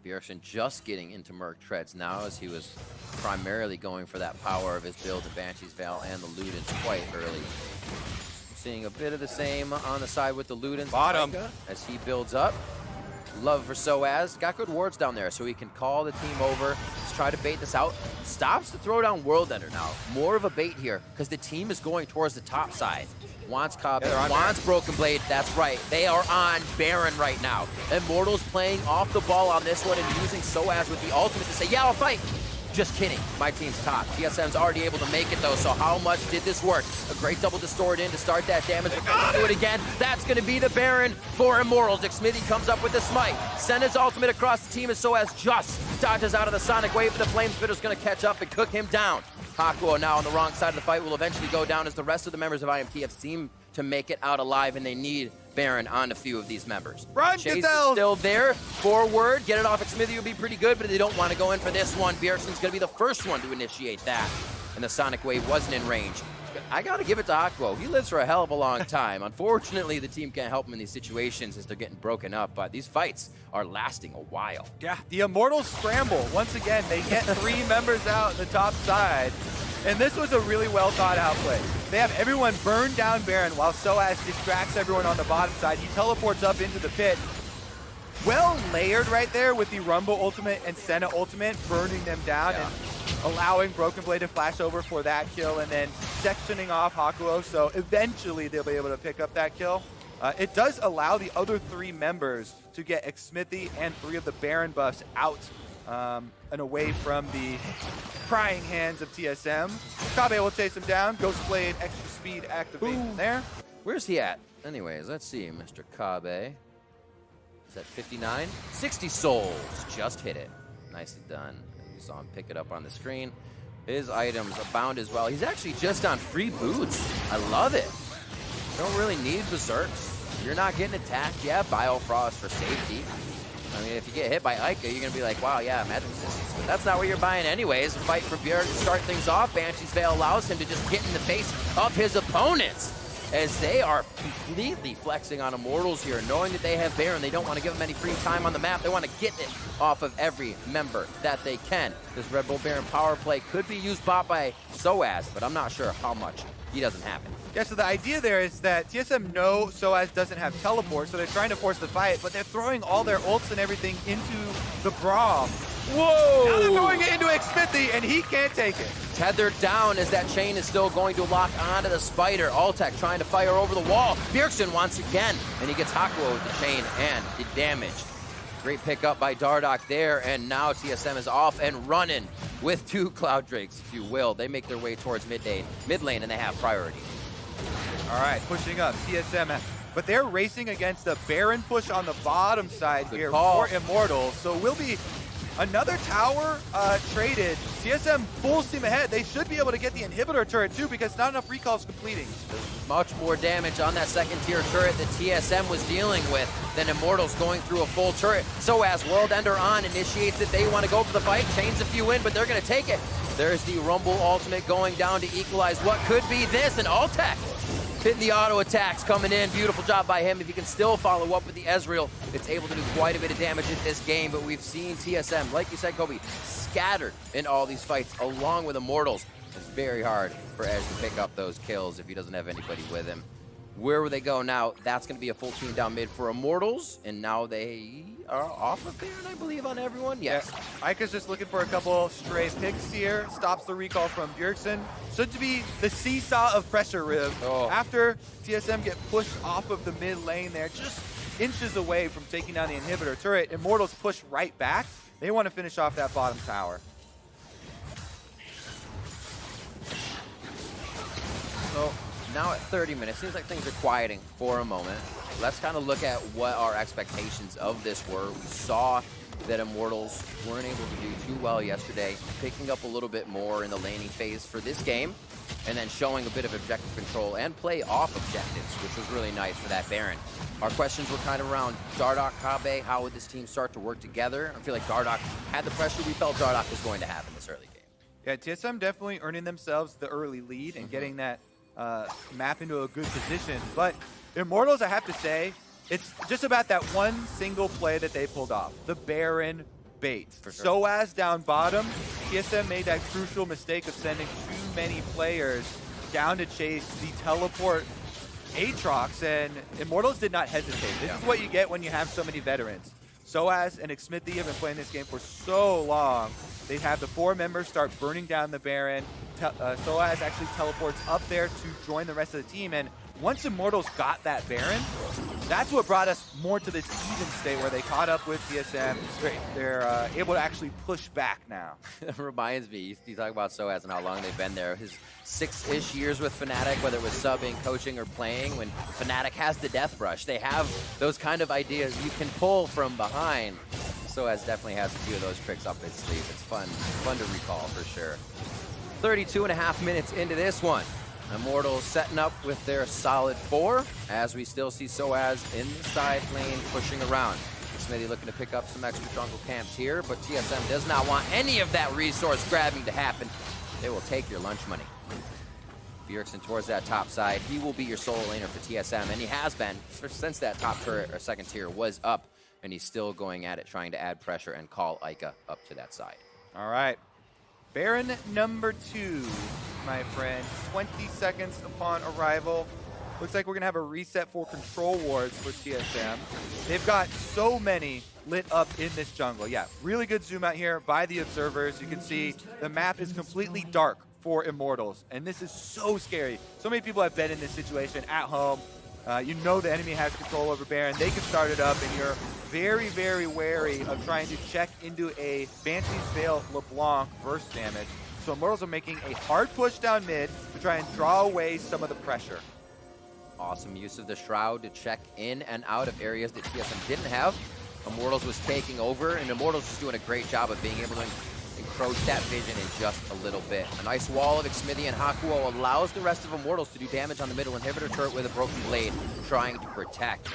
Bjergsen just getting into Merc Treads now, as he was primarily going for that power of his build of Banshee's Veil and the Ludens quite early. Seeing a bit of the same on the side with the Ludens. Bottom. Eika, as he builds up. Love for sOAZ. Got good wards down there, so he can call the team over. Let's try to bait this out. Stops to throw down World Ender now. More of a bait here, because the team is going towards the top side. Wants Kobbe, wants Broken Blade. That's right. They are on Baron right now. Immortals playing off the ball on this one and using sOAZ with the ultimate to say, yeah, I'll fight. Just kidding. My team's top. TSM's already able to make it, though, so how much did this work? A great double distort in to start that damage. They're going to do it again. That's going to be the Baron for Immortals. Xmithie comes up with the smite. Senna's ultimate across the team as sOAZ just dodges out of the Sonic Wave, but the Flamespitter's going to catch up and cook him down. Hakuho now on the wrong side of the fight will eventually go down as the rest of the members of IMT have seemed to make it out alive, and they need Baron on a few of these members. Run, Chase is still there. Forward, get it off Xmithie would be pretty good, but they don't want to go in for this one. Bjergsen's going to be the first one to initiate that, and the Sonic Wave wasn't in range. I got to give it to Hakuho. He lives for a hell of a long time. Unfortunately, the team can't help him in these situations as they're getting broken up, but these fights are lasting a while. Yeah, the Immortals scramble. Once again, they get 3 members out the top side, and this was a really well thought out play. They have everyone burn down Baron while sOAZ distracts everyone on the bottom side. He teleports up into the pit. Well layered right there with the Rumble ultimate and Senna ultimate, burning them down and allowing Broken Blade to flash over for that kill, and then sectioning off Hakuho, so eventually they'll be able to pick up that kill. It does allow the other 3 members to get Xmithie and 3 of the Baron buffs out and away from the prying hands of TSM. Kobbe will chase him down. Ghost Blade, extra speed activation there. Where's he at? Anyways, let's see, Mr. Kobbe. Is that 59? 60 souls. Just hit it. Nicely done. You saw him pick it up on the screen. His items abound as well. He's actually just on free boots. I love it. Don't really need berserks. You're not getting attacked. Yeah, Biofrost for safety. I mean, if you get hit by Eika, you're going to be like, wow, yeah, magic resistance. But that's not what you're buying anyways. Fight for Bjergsen to start things off. Banshee's Veil allows him to just get in the face of his opponents, as they are completely flexing on Immortals here, knowing that they have Baron. They don't want to give him any free time on the map. They want to get it off of every member that they can. This Red Bull Baron power play could be used bot by sOAZ, but I'm not sure how much. He doesn't have it. Yeah, so the idea there is that TSM know sOAZ doesn't have teleport, so they're trying to force the fight, but they're throwing all their ults and everything into the Braum. Whoa! Now they're throwing it into Xmithie, and he can't take it. Tethered down as that chain is still going to lock onto the spider. Altec trying to fire over the wall. Bjergsen once again, and he gets Hakuho with the chain and the damage. Great pickup by Dardoch there, and now TSM is off and running with 2 Cloud Drakes, if you will. They make their way towards mid lane, and they have priority. All right, pushing up, TSM, but they're racing against the Baron push on the bottom side here for Immortals, so will be another tower traded. TSM full steam ahead. They should be able to get the inhibitor turret too, because not enough recalls completing. Much more damage on that second tier turret that TSM was dealing with than Immortals going through a full turret. SOAZ World Ender on initiates it. They want to go for the fight, chains a few in, but they're going to take it. There's the Rumble ultimate going down to equalize what could be this, and Altec hitting the auto attacks coming in. Beautiful job by him. If he can still follow up with the Ezreal, it's able to do quite a bit of damage in this game, but we've seen TSM, like you said, Kobbe, scattered in all these fights along with Immortals. It's very hard for Edge to pick up those kills if he doesn't have anybody with him. Where will they go now? That's going to be a full team down mid for Immortals, and now they are off of Baron, I believe, on everyone. Yes. Yeah. Eika's just looking for a couple stray picks here. Stops the recall from Bjergsen. Should to be the seesaw of pressure, Riv. Oh. After TSM get pushed off of the mid lane there, just inches away from taking down the inhibitor turret, Immortals push right back. They want to finish off that bottom tower. So now at 30 minutes, seems like things are quieting for a moment. Let's kind of look at what our expectations of this were. We saw that Immortals weren't able to do too well yesterday, picking up a little bit more in the laning phase for this game, and then showing a bit of objective control and play off objectives, which was really nice for that Baron. Our questions were kind of around Dardoch, Kobbe. How would this team start to work together? I feel like Dardoch had the pressure we felt Dardoch was going to have in this early game. Yeah, TSM definitely earning themselves the early lead and getting that map into a good position. But Immortals, I have to say, it's just about that one single play that they pulled off. The Baron bait. For sure. sOAZ down bottom. TSM made that crucial mistake of sending too many players down to chase the teleport Aatrox, and Immortals did not hesitate. This is what you get when you have so many veterans. sOAZ and Xmithie have been playing this game for so long. They have the 4 members start burning down the Baron. sOAZ actually teleports up there to join the rest of the team, and once Immortals got that Baron, that's what brought us more to this even state where they caught up with TSM. They're able to actually push back now. It reminds me, you talk about sOAZ and how long they've been there. His 6-ish years with Fnatic, whether it was subbing, coaching, or playing, when Fnatic has the death rush. They have those kind of ideas you can pull from behind. sOAZ definitely has a few of those tricks up his sleeve. It's fun to recall for sure. 32.5 minutes into this one. Immortals setting up with their solid 4, as we still see sOAZ in the side lane pushing around. Xmithie looking to pick up some extra jungle camps here, but TSM does not want any of that resource grabbing to happen. They will take your lunch money. Bjergsen towards that top side. He will be your solo laner for TSM, and he has been since that top turret or second tier was up, and he's still going at it, trying to add pressure and call Eika up to that side. All right. Baron number 2, my friend. 20 seconds upon arrival. Looks like we're going to have a reset for control wards for TSM. They've got so many lit up in this jungle. Yeah, really good zoom out here by the observers. You can see the map is completely dark for Immortals, and this is so scary. So many people have been in this situation at home. You know the enemy has control over Baron. They can start it up, and you're very, very wary of trying to check into a Banshee's Veil LeBlanc burst damage. So Immortals are making a hard push down mid to try and draw away some of the pressure. Awesome use of the Shroud to check in and out of areas that TSM didn't have. Immortals was taking over, and Immortals was doing a great job of being able to encroach that vision in just a little bit. A nice wall of Xmithie and Hakuho allows the rest of Immortals to do damage on the middle inhibitor turret with a broken blade, trying to protect.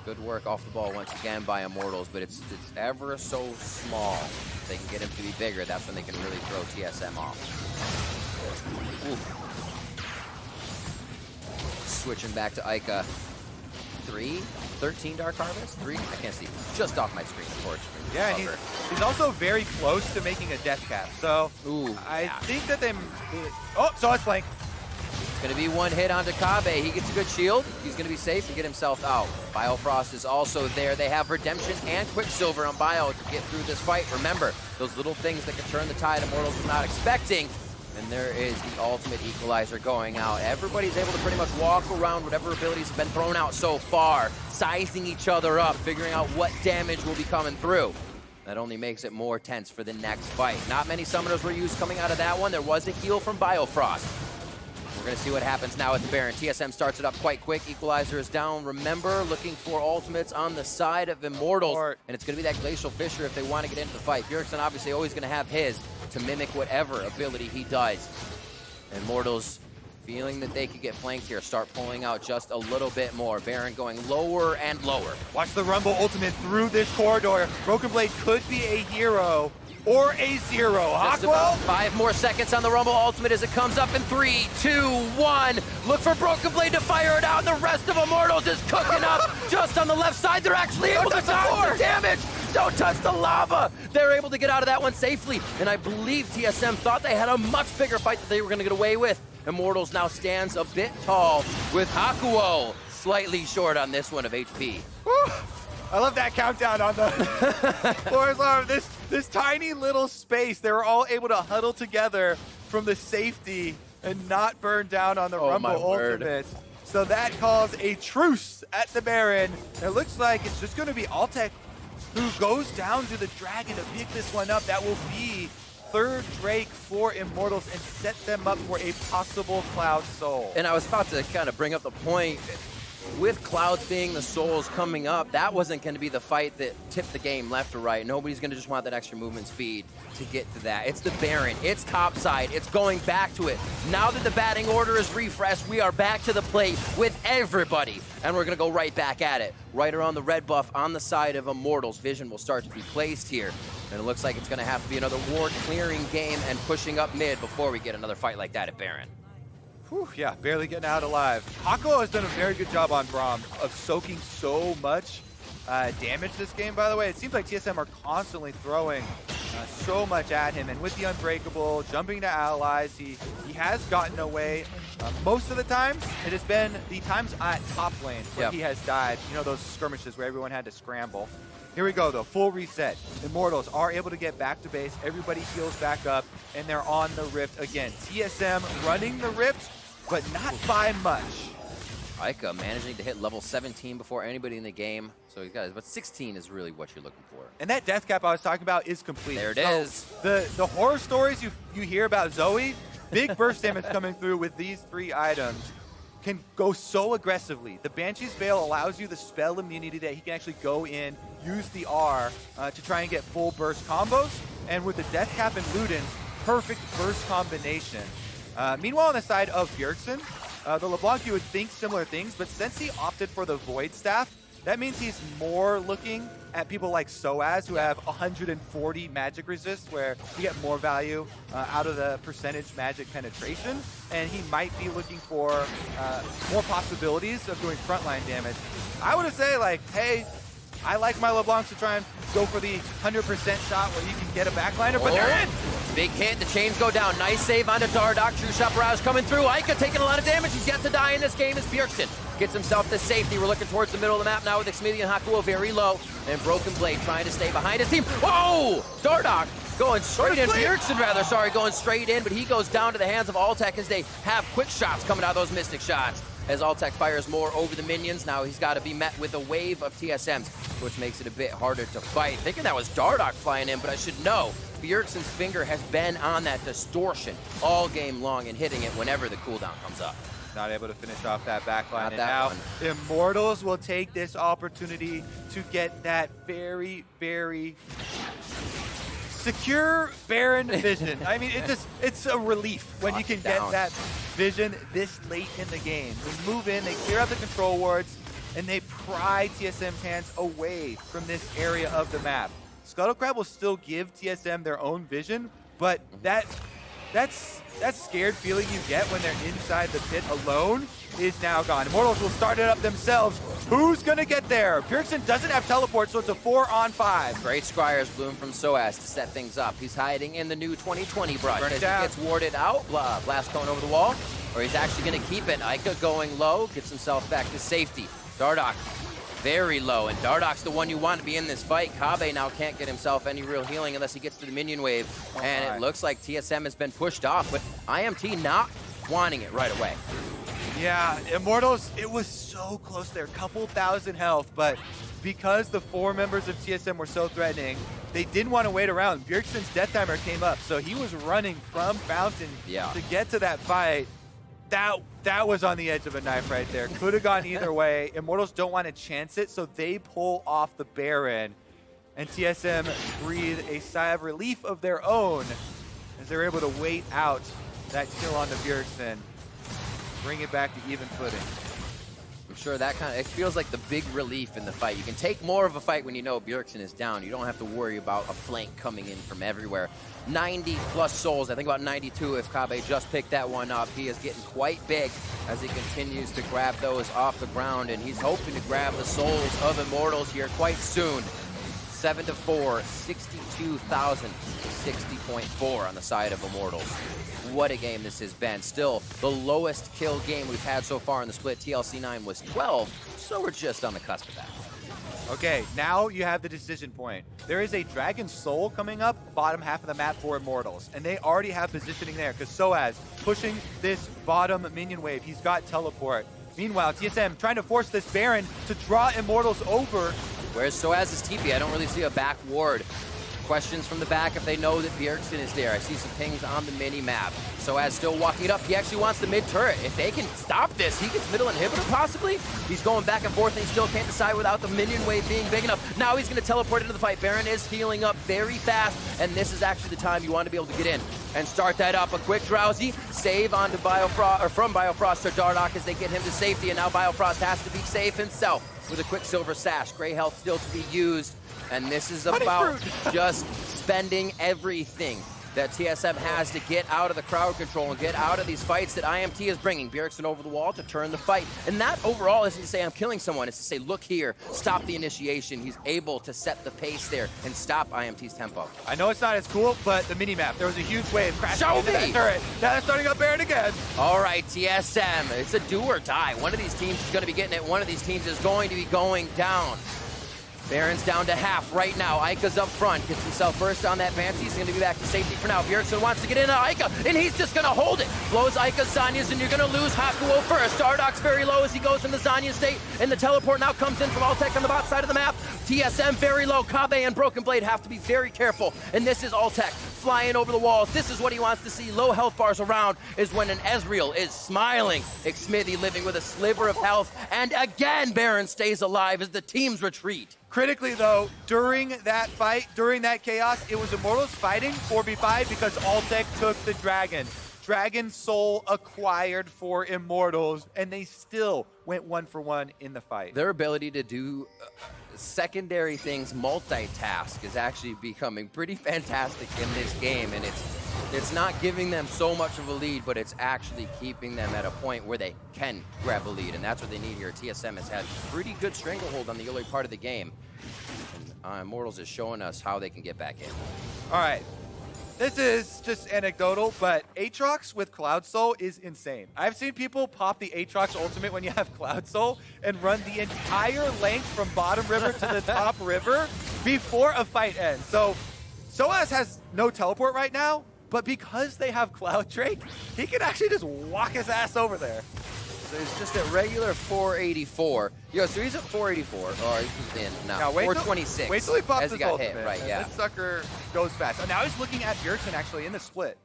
Good work off the ball once again by Immortals, but it's ever so small. If they can get him to be bigger, that's when they can really throw TSM off. Ooh. Switching back to Eika. 13 Dark Harvest? 3? I can't see. Just off my screen, unfortunately. Yeah, he's also very close to making a death cap. So I think that they... Oh, so it's flank. Gonna be one hit onto Kobbe. He gets a good shield. He's gonna be safe to get himself out. Biofrost is also there. They have Redemption and Quicksilver on Bio to get through this fight. Remember, those little things that can turn the tide Immortals was not expecting. And there is the ultimate equalizer going out. Everybody's able to pretty much walk around whatever abilities have been thrown out so far, sizing each other up, figuring out what damage will be coming through. That only makes it more tense for the next fight. Not many summoners were used coming out of that one. There was a heal from Biofrost. We're going to see what happens now with the Baron. TSM starts it up quite quick. Equalizer is down. Remember, looking for ultimates on the side of Immortals. And it's going to be that Glacial Fissure if they want to get into the fight. Bjergsen obviously always going to have his to mimic whatever ability he does. Immortals feeling that they could get flanked here. Start pulling out just a little bit more. Baron going lower and lower. Watch the Rumble ultimate through this corridor. Broken Blade could be a hero or a 0. Just about 5 more seconds on the Rumble ultimate as it comes up in 3, 2, 1. Look for Broken Blade to fire it out, and the rest of Immortals is cooking up just on the left side. They're actually able to dodge the damage. Don't touch the lava. They're able to get out of that one safely, and I believe TSM thought they had a much bigger fight that they were going to get away with. Immortals now stands a bit tall with Hakuho slightly short on this one of HP. Woo. I love that countdown on the floor's arm. This tiny little space, they were all able to huddle together from the safety and not burn down on the Rumble ultimate. So that calls a truce at the Baron. It looks like it's just going to be Altec who goes down to the Dragon to pick this one up. That will be third Drake for Immortals and set them up for a possible Cloud Soul. And I was about to kind of bring up the point, with Clouds being the souls coming up, that wasn't going to be the fight that tipped the game left or right. Nobody's going to just want that extra movement speed to get to that. It's the Baron, it's topside, it's going back to it. Now that the batting order is refreshed, we are back to the plate with everybody, and we're going to go right back at it. Right around the red buff on the side of Immortals. Vision will start to be placed here, and it looks like it's going to have to be another ward clearing game and pushing up mid before we get another fight like that at Baron. Whew, yeah, barely getting out alive. Hakuho has done a very good job on Braum of soaking so much damage this game, by the way. It seems like TSM are constantly throwing so much at him, and with the Unbreakable, jumping to allies, he has gotten away. Most of the time, it has been the times at top lane where he has died. You know, those skirmishes where everyone had to scramble. Here we go, though, full reset. Immortals are able to get back to base. Everybody heals back up, and they're on the Rift again. TSM running the Rift, but not by much. Eika managing to hit level 17 before anybody in the game. So he's got, but 16 is really what you're looking for. And that death cap I was talking about is complete. There it is. The horror stories you hear about Zoe, big burst damage coming through with these 3 items, can go so aggressively. The Banshee's Veil allows you the spell immunity that he can actually go in, use the R to try and get full burst combos. And with the death cap and Luden, perfect burst combination. Meanwhile, on the side of Bjergsen, the LeBlanc, you would think similar things, but since he opted for the Void Staff, that means he's more looking at people like sOAZ, who have 140 magic resist, where you get more value out of the percentage magic penetration, and he might be looking for more possibilities of doing frontline damage. I would say, like, hey, I like my LeBlancs to try and go for the 100% shot where you can get a backliner, but they're in! Big hit, the chains go down. Nice save onto Dardoch. True Shot Barrage coming through. Eika taking a lot of damage. He's yet to die in this game as Bjergsen gets himself to safety. We're looking towards the middle of the map now with Xmithie and Hakuho very low. And Broken Blade trying to stay behind his team. Whoa! Dardoch going straight in. Bjergsen, rather, sorry, going straight in, but he goes down to the hands of Altec as they have quick shots coming out of those Mystic shots. As Altec fires more over the minions, now he's got to be met with a wave of TSMs, which makes it a bit harder to fight. Thinking that was Dardoch flying in, but I should know Bjergsen's finger has been on that distortion all game long and hitting it whenever the cooldown comes up. Not able to finish off that backline, and now Immortals will take this opportunity to get that very, very secure Baron vision. I mean, it's a relief when you can get that vision this late in the game. They move in, they clear out the control wards, and they pry TSM's hands away from this area of the map. Scuttlecrab will still give TSM their own vision, but that's scared feeling you get when they're inside the pit alone is now gone. Immortals will start it up themselves. Who's gonna get there? Bjergsen doesn't have teleport, so it's a 4-on-5. Great Scryer's Bloom from sOAZ to set things up. He's hiding in the new 2020 brush as he gets warded out. Blast cone over the wall, or he's actually gonna keep it. Eika going low, gets himself back to safety. Dardoch very low, and Dardoch's the one you want to be in this fight. Kobbe now can't get himself any real healing unless he gets to the minion wave, and it looks like TSM has been pushed off, but IMT not wanting it right away. Yeah, Immortals, it was so close there, couple thousand health, but because the 4 members of TSM were so threatening, they didn't want to wait around. Bjergsen's death timer came up, so he was running from Fountain to get to that fight. That was on the edge of a knife right there. Could have gone either way. Immortals don't want to chance it, so they pull off the Baron. And TSM breathe a sigh of relief of their own as they're able to wait out that kill on the Bjergsen. Bring it back to even footing. I'm sure that it feels like the big relief in the fight. You can take more of a fight when you know Bjergsen is down. You don't have to worry about a flank coming in from everywhere. 90 plus souls, I think about 92 if Kobbe just picked that one up. He is getting quite big as he continues to grab those off the ground, and he's hoping to grab the souls of Immortals here quite soon. 7-4, 62,000 to 60.4 on the side of Immortals. What a game this has been. Still, the lowest kill game we've had so far in the split. TLC9 was 12, so we're just on the cusp of that. Okay, now you have the decision point. There is a Dragon Soul coming up, bottom half of the map for Immortals, and they already have positioning there, because sOAZ pushing this bottom minion wave. He's got teleport. Meanwhile, TSM trying to force this Baron to draw Immortals over. Where's sOAZ's TP? I don't really see a back ward Questions from the back if they know that Bjergsen is there. I see some pings on the mini-map. sOAZ still walking it up. He actually wants the mid-turret. If they can stop this, he gets middle inhibitor possibly. He's going back and forth and he still can't decide without the minion wave being big enough. Now he's going to teleport into the fight. Baron is healing up very fast, and this is actually the time you want to be able to get in and start that up. A quick drowsy save onto Biofrost, or from Biofrost to Dardoch as they get him to safety, and now Biofrost has to be safe himself with a quick silver sash. Gray health still to be used. And this is about just spending everything that TSM has to get out of the crowd control and get out of these fights that IMT is bringing. Bjergsen over the wall to turn the fight. And that overall isn't to say I'm killing someone. It's to say, look here, stop the initiation. He's able to set the pace there and stop IMT's tempo. I know it's not as cool, but the mini-map, there was a huge wave crashing into that turret. Now they're starting up Baron again. All right, TSM, it's a do or die. One of these teams is going to be getting it. One of these teams is going to be going down. Baron's down to half right now. Eika's up front. Gets himself burst on that Banshee. He's going to be back to safety for now. Bjergsen wants to get into Eika, and he's just going to hold it. Blows Eika's Zanya's, and you're going to lose Hakuho first. Dardoch's very low as he goes into Zanya's state, and the teleport now comes in from Altec on the bot side of the map. TSM very low. Kobbe and Broken Blade have to be very careful, and this is Altec flying over the walls. This is what he wants to see. Low health bars around is when an Ezreal is smiling. Xmithie living with a sliver of health, and again Baron stays alive as the teams retreat. Critically, though, during that fight, during that chaos, it was Immortals fighting 4v5 because Altec took the Dragon. Dragon Soul acquired for Immortals, and they still went 1-for-1 in the fight. Their ability to do secondary things, multitask, is actually becoming pretty fantastic in this game, and it's not giving them so much of a lead, but it's actually keeping them at a point where they can grab a lead, and that's what they need here. TSM has had pretty good stranglehold on the early part of the game, and Immortals is showing us how they can get back in. All right. This is just anecdotal, but Aatrox with Cloud Soul is insane. I've seen people pop the Aatrox ultimate when you have Cloud Soul and run the entire length from bottom river to the top river before a fight ends. So sOAZ has no teleport right now, but because they have Cloud Drake, he can actually just walk his ass over there. So it's just a regular 484. Yo, so he's at 484. Oh, he's in now. 426. Wait till he pops as his he got ultimate. hit, right? Yeah. That sucker goes fast. And now he's looking at Bjergsen actually in the split.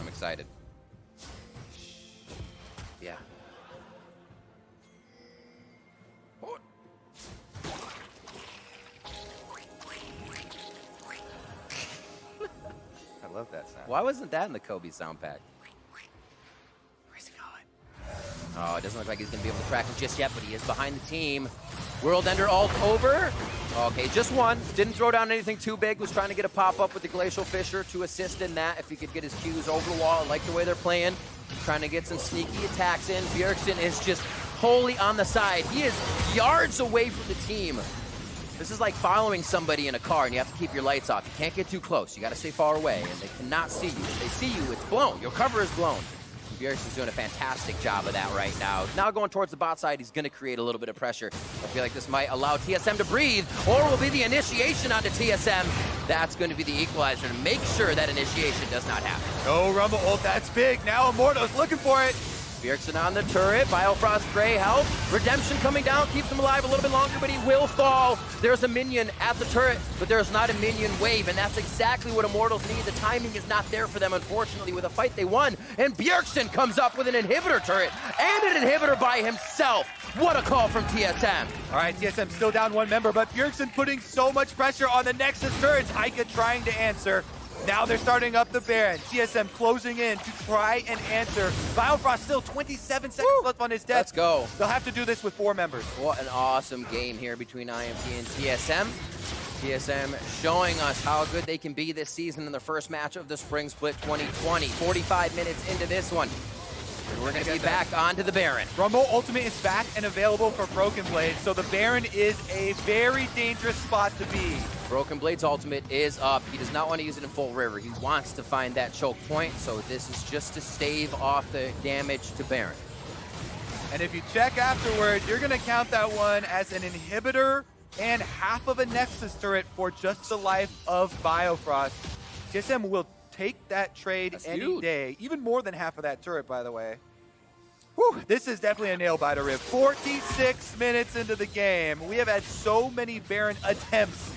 I'm excited. Yeah. I love that sound. Why wasn't that in the Kobbe sound pack? Where's he going? Oh, it doesn't look like he's going to be able to track him just yet, but he is behind the team. World Ender ult over. Okay, just one. Didn't throw down anything too big. Was trying to get a pop-up with the Glacial Fissure to assist in that if he could get his Qs over the wall. I like the way they're playing. Trying to get some sneaky attacks in. Bjergsen is just wholly on the side. He is yards away from the team. This is like following somebody in a car and you have to keep your lights off. You can't get too close. You got to stay far away and they cannot see you. If they see you, it's blown. Your cover is blown. Bjergsen's doing a fantastic job of that right now. Now going towards the bot side, he's going to create a little bit of pressure. I feel like this might allow TSM to breathe, or will be the initiation onto TSM. That's going to be the equalizer to make sure that initiation does not happen. No Rumble ult, that's big. Now Immortals looking for it. Bjergsen on the turret, Biofrost gray health. Redemption coming down, keeps him alive a little bit longer, but he will fall. There's a minion at the turret, but there's not a minion wave, and that's exactly what Immortals need. The timing is not there for them, unfortunately, with a fight they won. And Bjergsen comes up with an inhibitor turret, and an inhibitor by himself. What a call from TSM. All right, TSM still down one member, but Bjergsen putting so much pressure on the Nexus turrets. Eika trying to answer. Now they're starting up the Baron. TSM closing in to try and answer. Biofrost still 27 seconds left on his death. Let's go. They'll have to do this with 4 members. What an awesome game here between IMT and TSM. TSM showing us how good they can be this season in the first match of the Spring Split 2020. 45 minutes into this one. And we're going to be back onto the Baron. Rumble Ultimate is back and available for Broken Blade, so the Baron is a very dangerous spot to be. Broken Blade's ultimate is up. He does not want to use it in full river. He wants to find that choke point, so this is just to stave off the damage to Baron. And if you check afterward, you're going to count that one as an inhibitor and half of a Nexus turret for just the life of Biofrost. TSM will take that trade any day. Even more than half of that turret, by the way. Whew, this is definitely a nail-biter rib. 46 minutes into the game. We have had so many Baron attempts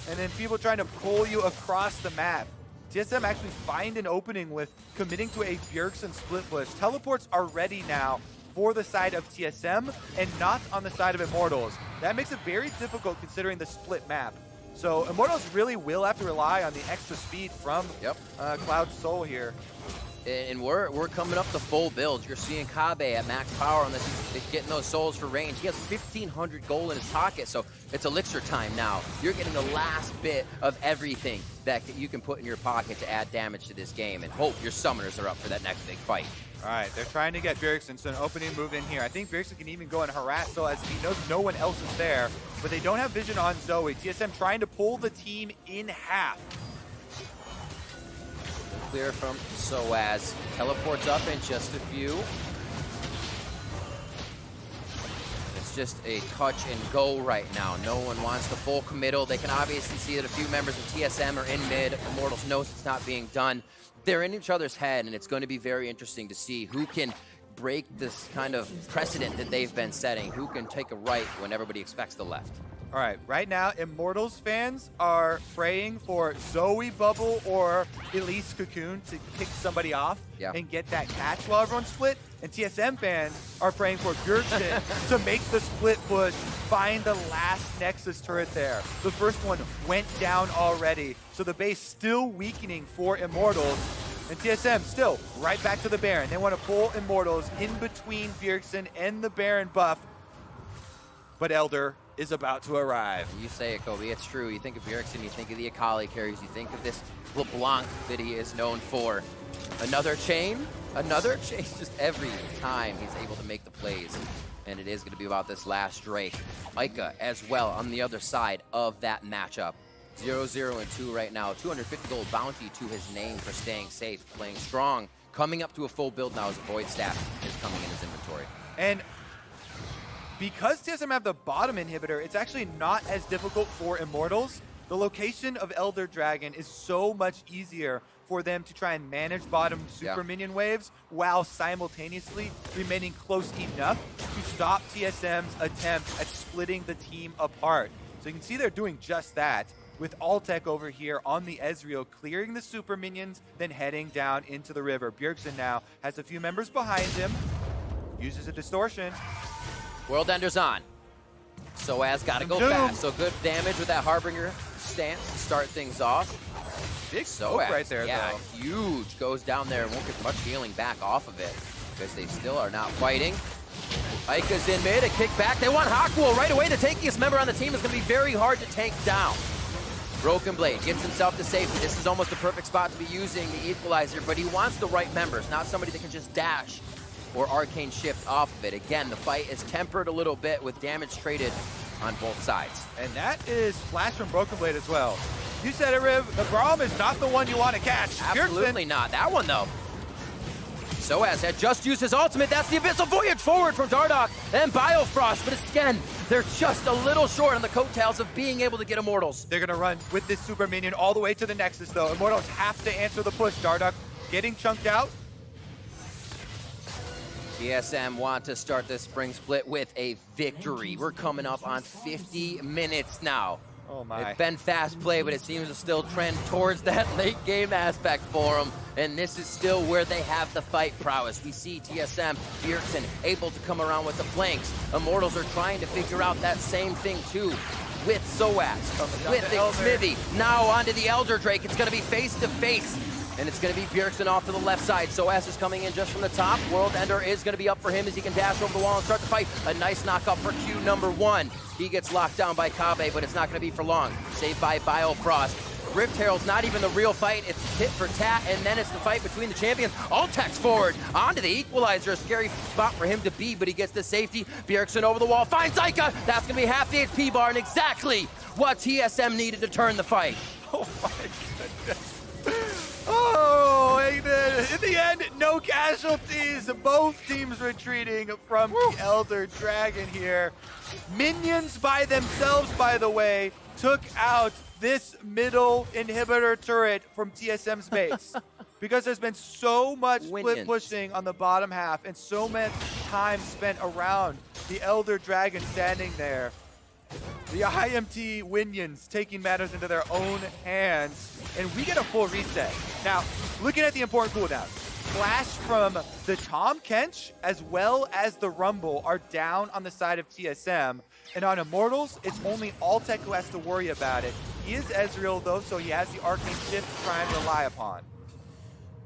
and then people trying to pull you across the map. TSM actually find an opening with committing to a Bjergsen split push. Teleports are ready now for the side of TSM and not on the side of Immortals. That makes it very difficult considering the split map. So Immortals really will have to rely on the extra speed from Cloud Soul here. And we're coming up to full builds. You're seeing Kobbe at max power on this, getting those souls for range. He has 1,500 gold in his pocket, so it's elixir time now. You're getting the last bit of everything that you can put in your pocket to add damage to this game, and hope your summoners are up for that next big fight. All right, they're trying to get Bjergsen, so an opening move in here. I think Bjergsen can even go and harass Zoe as he knows no one else is there, but they don't have vision on Zoe. TSM trying to pull the team in half. Clear from sOAZ. Teleports up in just a few. It's just a touch and go right now. No one wants the full committal. They can obviously see that a few members of TSM are in mid. Immortals knows it's not being done. They're in each other's head, and it's going to be very interesting to see who can break this kind of precedent that they've been setting. Who can take a right when everybody expects the left. All right, right now, Immortals fans are praying for Zoe Bubble or Elise Cocoon to kick somebody off and get that catch while everyone's split. And TSM fans are praying for Bjergsen to make the split push, find the last Nexus turret there. The first one went down already, so the base still weakening for Immortals. And TSM still right back to the Baron. They want to pull Immortals in between Bjergsen and the Baron buff. But Elder is about to arrive. You say it, Kobbe. It's true. You think of Bjergsen, you think of the Akali carries, you think of this LeBlanc that he is known for. Another chain, just every time he's able to make the plays. And it is going to be about this last Drake. Eika as well on the other side of that matchup. 0-0 and 2 right now. 250 gold bounty to his name for staying safe, playing strong. Coming up to a full build now as a Void Staff is coming in his inventory. And because TSM have the bottom inhibitor, it's actually not as difficult for Immortals. The location of Elder Dragon is so much easier for them to try and manage bottom super minion waves while simultaneously remaining close enough to stop TSM's attempt at splitting the team apart. So you can see they're doing just that with Altec over here on the Ezreal, clearing the super minions, then heading down into the river. Bjergsen now has a few members behind him, uses a distortion. World Ender's on. sOAZ got to go fast. So good damage with that Harbinger stance to start things off. Big smoke right there, though. Huge. Goes down there and won't get much healing back off of it because they still are not fighting. Eika's in mid, a kick back. They want Hakuho right away. The tankiest member on the team is going to be very hard to tank down. Broken Blade gets himself to safety. This is almost the perfect spot to be using the equalizer, but he wants the right members, not somebody that can just dash or arcane shift off of it. Again, the fight is tempered a little bit with damage traded on both sides. And that is flash from Broken Blade as well. You said it, Riv, the Braum is not the one you want to catch. Absolutely not. That one, though. sOAZ had just used his ultimate. That's the Abyssal Voyage forward from Dardoch and Biofrost. But again, they're just a little short on the coattails of being able to get Immortals. They're going to run with this super minion all the way to the Nexus, though. Immortals have to answer the push. Dardoch getting chunked out. TSM want to start this spring split with a victory. We're coming up on 50 minutes now. Oh my. It's been fast play, but it seems to still trend towards that late game aspect for them. And this is still where they have the fight prowess. We see TSM, Bjergsen able to come around with the flanks. Immortals are trying to figure out that same thing too. With sOAZ, with Xmithie. Now onto the Elder Drake. It's going to be face to face. And it's going to be Bjergsen off to the left side. sOAZ is coming in just from the top. World Ender is going to be up for him as he can dash over the wall and start the fight. A nice knock-up for Q number 1. He gets locked down by Kobbe, but it's not going to be for long. Saved by Biofrost. Rift Herald's not even the real fight. It's tit for tat, and then it's the fight between the champions. Altec's forward onto the equalizer. A scary spot for him to be, but he gets the safety. Bjergsen over the wall, finds Eika. That's going to be half the HP bar, and exactly what TSM needed to turn the fight. Oh my goodness. Oh, in the end, no casualties. Both teams retreating from the Elder Dragon here. Minions by themselves, by the way, took out this middle inhibitor turret from TSM's base. Because there's been so much split pushing on the bottom half and so much time spent around the Elder Dragon standing there. The IMT Winions taking matters into their own hands, and we get a full reset. Now, looking at the important cooldowns, Flash from the Tahm Kench as well as the Rumble are down on the side of TSM, and on Immortals, it's only Altec who has to worry about it. He is Ezreal though, so he has the Arcane Shift to try and rely upon.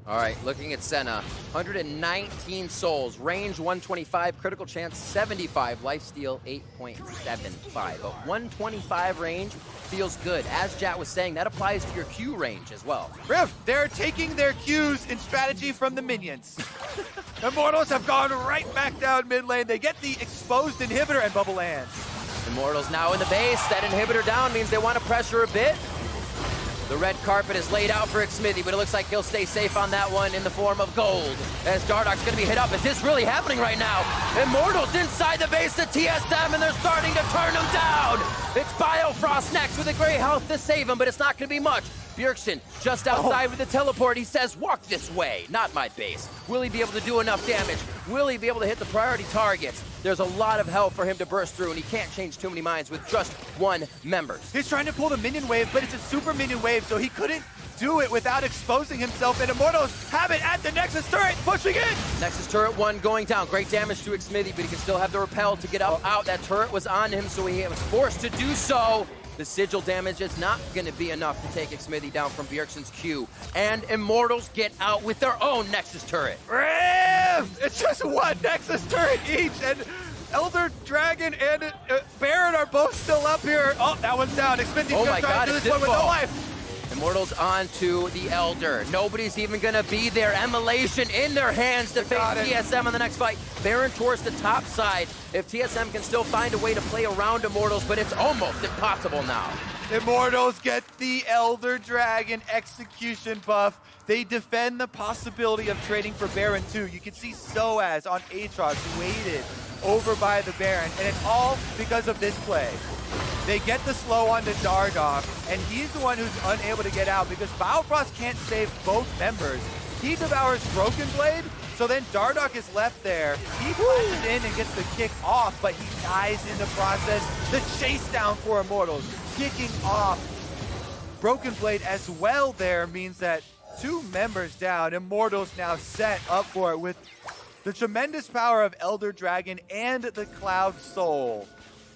All right, looking at Senna, 119 souls, range 125, critical chance 75, lifesteal 8.75. But 125 range feels good. As Jat was saying, that applies to your Q range as well. Riv, they're taking their cues in strategy from the minions. Immortals have gone right back down mid lane. They get the exposed inhibitor and bubble lands. Immortals now in the base. That inhibitor down means they want to pressure a bit. The red carpet is laid out for Xmithie, but it looks like he'll stay safe on that one in the form of gold. As Dardoch's going to be hit up. Is this really happening right now? Immortals inside the base of TSM, and they're starting to turn him down. It's Biofrost next with a great health to save him, but it's not going to be much. Bjergsen just outside with the teleport. He says, walk this way, not my base. Will he be able to do enough damage? Will he be able to hit the priority targets? There's a lot of health for him to burst through, and he can't change too many minds with just one member. He's trying to pull the minion wave, but it's a super minion wave, so he couldn't do it without exposing himself, and Immortals have it at the Nexus turret, pushing in! Nexus turret 1 going down. Great damage to Xmithie, but he can still have the repel to get up out. That turret was on him, so he was forced to do so. The sigil damage is not going to be enough to take Xmithie down from Bjergsen's Q. And Immortals get out with their own Nexus turret. Riv! It's just one Nexus turret each, and Elder Dragon and Baron are both still up here. Oh, that one's down. Xmithie's Oh gonna my try God, to do it this one did with no fall. life. Immortals on to the Elder. Nobody's even going to be there. Immolation in their hands to face TSM on the next fight. Baron towards the top side. If TSM can still find a way to play around Immortals, but it's almost impossible now. Immortals get the Elder Dragon execution buff. They defend the possibility of trading for Baron too. You can see sOAZ on Aatrox waited over by the Baron, and it's all because of this play. They get the slow onto Dardoch, and he's the one who's unable to get out because Biofrost can't save both members. He devours Broken Blade, so then Dardoch is left there. He flashes in and gets the kick off, but he dies in the process. The chase down for Immortals, kicking off Broken Blade as well there means that 2 members down. Immortals now set up for it with the tremendous power of Elder Dragon and the Cloud Soul.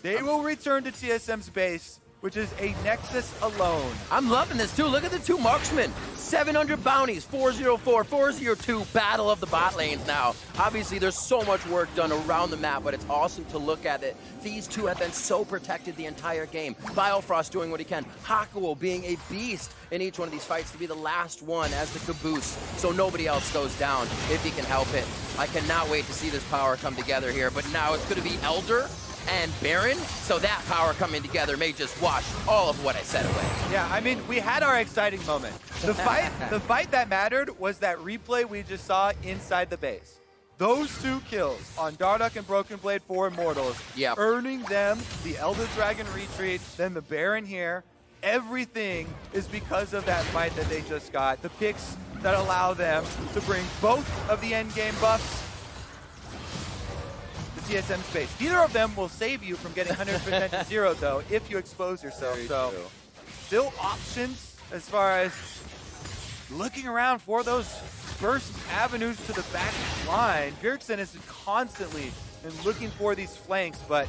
They will return to TSM's base, which is a Nexus alone. I'm loving this too. Look at the 2 marksmen. 700 bounties, 404, 402, battle of the bot lanes now. Obviously, there's so much work done around the map, but it's awesome to look at it. These 2 have been so protected the entire game. Biofrost doing what he can. Hakuho being a beast in each one of these fights to be the last one as the caboose, so nobody else goes down if he can help it. I cannot wait to see this power come together here, but now it's going to be Elder and Baron, so that power coming together may just wash all of what I said away. Yeah, I mean, we had our exciting moment. The fight that mattered was that replay we just saw inside the base. Those 2 kills on Dardoch and Broken Blade for Immortals, earning them the Elder Dragon retreat, then the Baron here. Everything is because of that fight that they just got. The picks that allow them to bring both of the endgame buffs TSM space. Neither of them will save you from getting 100% to 0 though if you expose yourself. So still options as far as looking around for those first avenues to the back line. Bjergsen is constantly looking for these flanks, but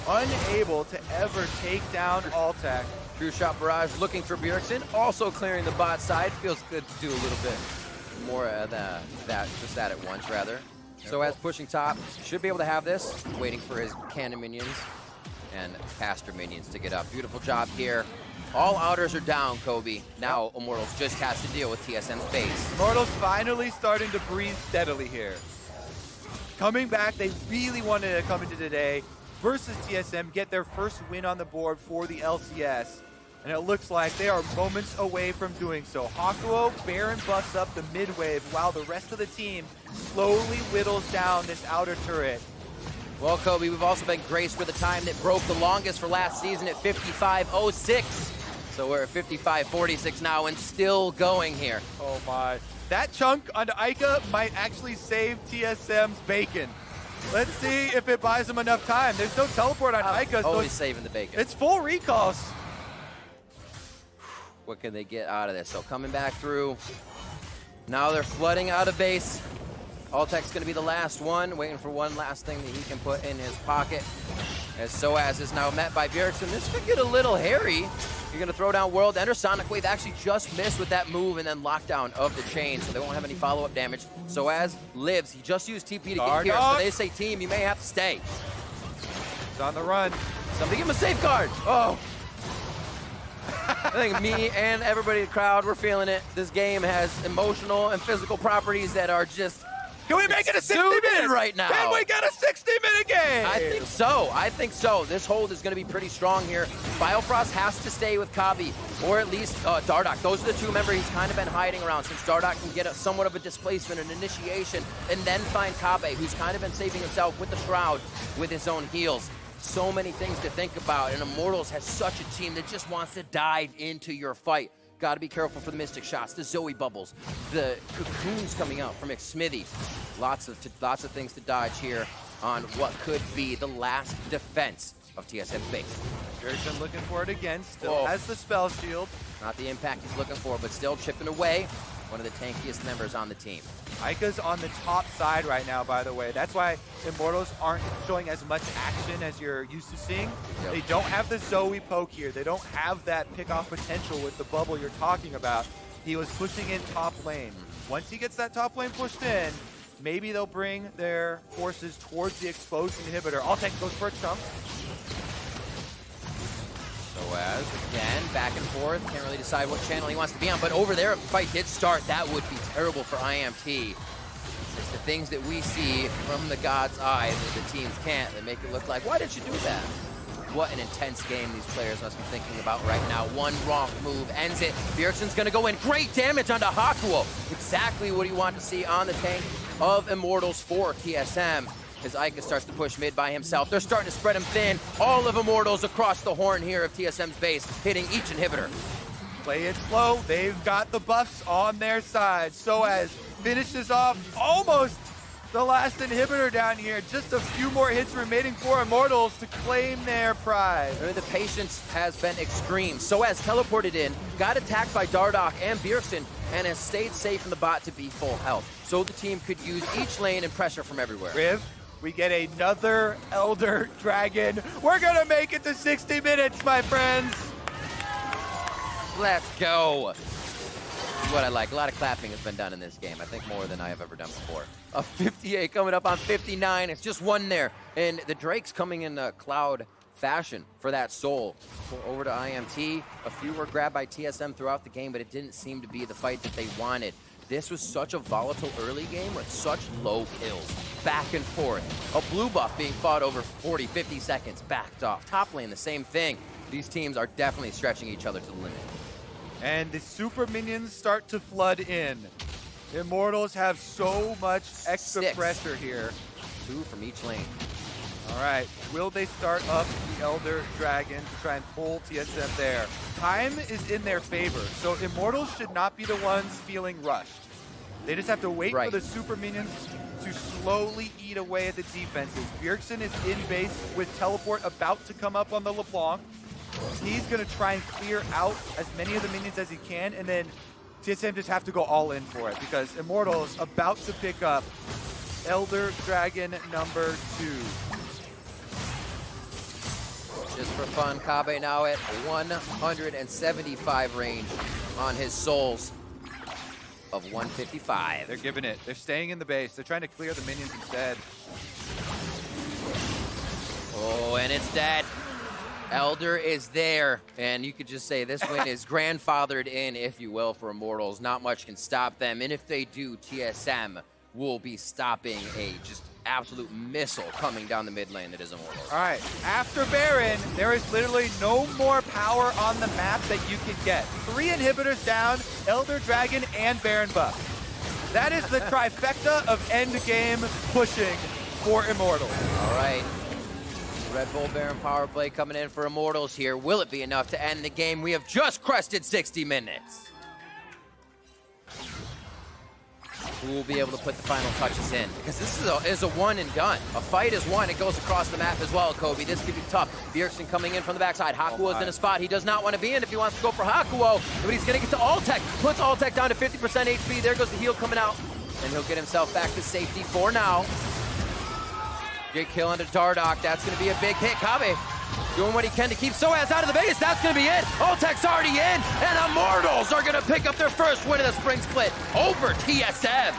unable to ever take down Altec. True shot barrage looking for Bjergsen, also clearing the bot side. Feels good to do a little bit more of that, just that at once rather. So as pushing top, should be able to have this. Waiting for his cannon minions and caster minions to get up. Beautiful job here. All outers are down, Kobbe. Now Immortals just has to deal with TSM's base. Immortals finally starting to breathe steadily here. Coming back, they really wanted to come into today versus TSM, get their first win on the board for the LCS. And it looks like they are moments away from doing so. Hakuho, Baron busts up the mid wave while the rest of the team slowly whittles down this outer turret. Well, Kobbe, we've also been graced with a time that broke the longest for last season at 55.06. So we're at 55.46 now and still going here. Oh my. That chunk onto Eika might actually save TSM's bacon. Let's see if it buys him enough time. There's no teleport on Eika, so Always saving the bacon. it's full recalls. What can they get out of this? So coming back through. Now they're flooding out of base. Altec's going to be the last one, waiting for one last thing that he can put in his pocket. As sOAZ is now met by Bjergsen. This could get a little hairy. You're going to throw down World Ender. Sonic Wave actually just missed with that move and then lockdown of the chain, so they won't have any follow-up damage. sOAZ lives. He just used TP to get here, so they say, team, you may have to stay. He's on the run. Somebody give him a safeguard. Oh. I think me and everybody in the crowd, we're feeling it. This game has emotional and physical properties that are just Can we make it a 60-minute right now? Can we get a 60-minute game? I think so. I think so. This hold is going to be pretty strong here. Biofrost has to stay with Kobbe, or at least Dardoch. Those are the two members he's kind of been hiding around, since Dardoch can get somewhat of a displacement, an initiation, and then find Kobbe, who's kind of been saving himself with the Shroud with his own heals. So many things to think about, and Immortals has such a team that just wants to dive into your fight. Got to be careful for the Mystic shots, the Zoe bubbles, the cocoons coming out from Xmithie. Lots of things to dodge here on what could be the last defense of TSM's base. Bjergsen looking for it again, still has the spell shield. Not the impact he's looking for, but still chipping away. One of the tankiest members on the team. Eika's on the top side right now, by the way. That's why Immortals aren't showing as much action as you're used to seeing. Yep. They don't have the Zoe poke here. They don't have that pick-off potential with the bubble you're talking about. He was pushing in top lane. Once he gets that top lane pushed in, maybe they'll bring their forces towards the exposed inhibitor. Altec goes for a chump. sOAZ again, back and forth. Can't really decide what channel he wants to be on, but over there, if the fight did start, that would be terrible for IMT. It's the things that we see from the God's eye that the teams can't. They make it look like, why did you do that? What an intense game these players must be thinking about right now. One wrong move ends it. Bjergsen's gonna go in. Great damage onto Hakuho. Exactly what you want to see on the tank of Immortals for TSM. As Eika starts to push mid by himself. They're starting to spread him thin. All of Immortals across the horn here of TSM's base, hitting each inhibitor. Play it slow. They've got the buffs on their side. sOAZ finishes off almost the last inhibitor down here. Just a few more hits remaining for Immortals to claim their prize. The patience has been extreme. sOAZ teleported in, got attacked by Dardoch and Bjergsen, and has stayed safe in the bot to be full health. So the team could use each lane and pressure from everywhere. Riv, we get another Elder Dragon. We're gonna make it to 60 minutes, my friends. Let's go. What I like, a lot of clapping has been done in this game. I think more than I have ever done before. A 58 coming up on 59. It's just one there. And the Drake's coming in Cloud fashion for that soul. Over to IMT. A few were grabbed by TSM throughout the game, but it didn't seem to be the fight that they wanted. This was such a volatile early game with such low kills. Back and forth. A blue buff being fought over 40, 50 seconds. Backed off. Top lane, the same thing. These teams are definitely stretching each other to the limit. And the super minions start to flood in. Immortals have so much extra 6. pressure here. 2 from each lane. All right, will they start up the Elder Dragon to try and pull TSM there? Time is in their favor, so Immortals should not be the ones feeling rushed. They just have to wait for the super minions to slowly eat away at the defenses. Bjergsen is in base with teleport about to come up on the LeBlanc. He's going to try and clear out as many of the minions as he can, and then TSM just have to go all in for it because Immortals about to pick up Elder Dragon number 2. Just for fun, Kobbe now at 175 range on his souls of 155. They're giving it. They're staying in the base. They're trying to clear the minions instead. Oh, and it's dead. Elder is there, and you could just say this win is grandfathered in, if you will, for Immortals. Not much can stop them, and if they do, TSM will be stopping a just absolute missile coming down the mid lane that is Immortals. All right, after Baron, there is literally no more power on the map that you can get. 3 inhibitors down, Elder Dragon and Baron buff. That is the trifecta of end game pushing for Immortals. All right. Red Bull Baron power play coming in for Immortals here. Will it be enough to end the game? We have just crested 60 minutes. who will be able to put the final touches in. Because this is a one and done. A fight is won. It goes across the map as well, Kobbe. This could be tough. Bjergsen coming in from the backside. Hakuho's in a spot he does not want to be in if he wants to go for Hakuho. But he's going to get to Altec. Puts Altec down to 50% HP. There goes the heal coming out. And he'll get himself back to safety for now. Good kill into Dardoch. That's going to be a big hit. Kobbe doing what he can to keep sOAZ out of the base. That's going to be it. Altec's already in. And Immortals are going to pick up their first win of the spring split over TSM.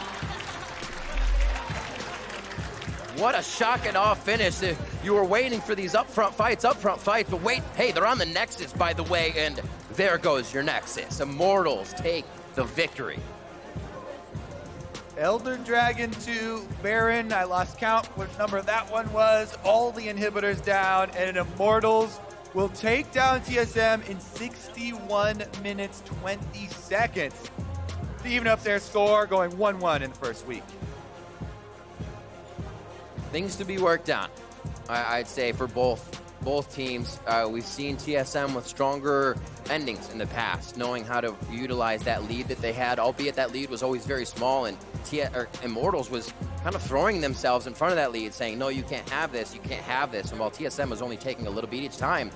What a shock and awe finish. You were waiting for these upfront fights, but wait, hey, they're on the Nexus, by the way, and there goes your Nexus. Immortals take the victory. Elder Dragon to Baron. I lost count what number that one was. All the inhibitors down, and Immortals will take down TSM in 61 minutes, 20 seconds to even up their score, going 1-1 in the first week. Things to be worked on, I'd say, for both teams. We've seen TSM with stronger endings in the past, knowing how to utilize that lead that they had, albeit that lead was always very small, and Immortals was kind of throwing themselves in front of that lead, saying, no, you can't have this, you can't have this. And while TSM was only taking a little beat each time,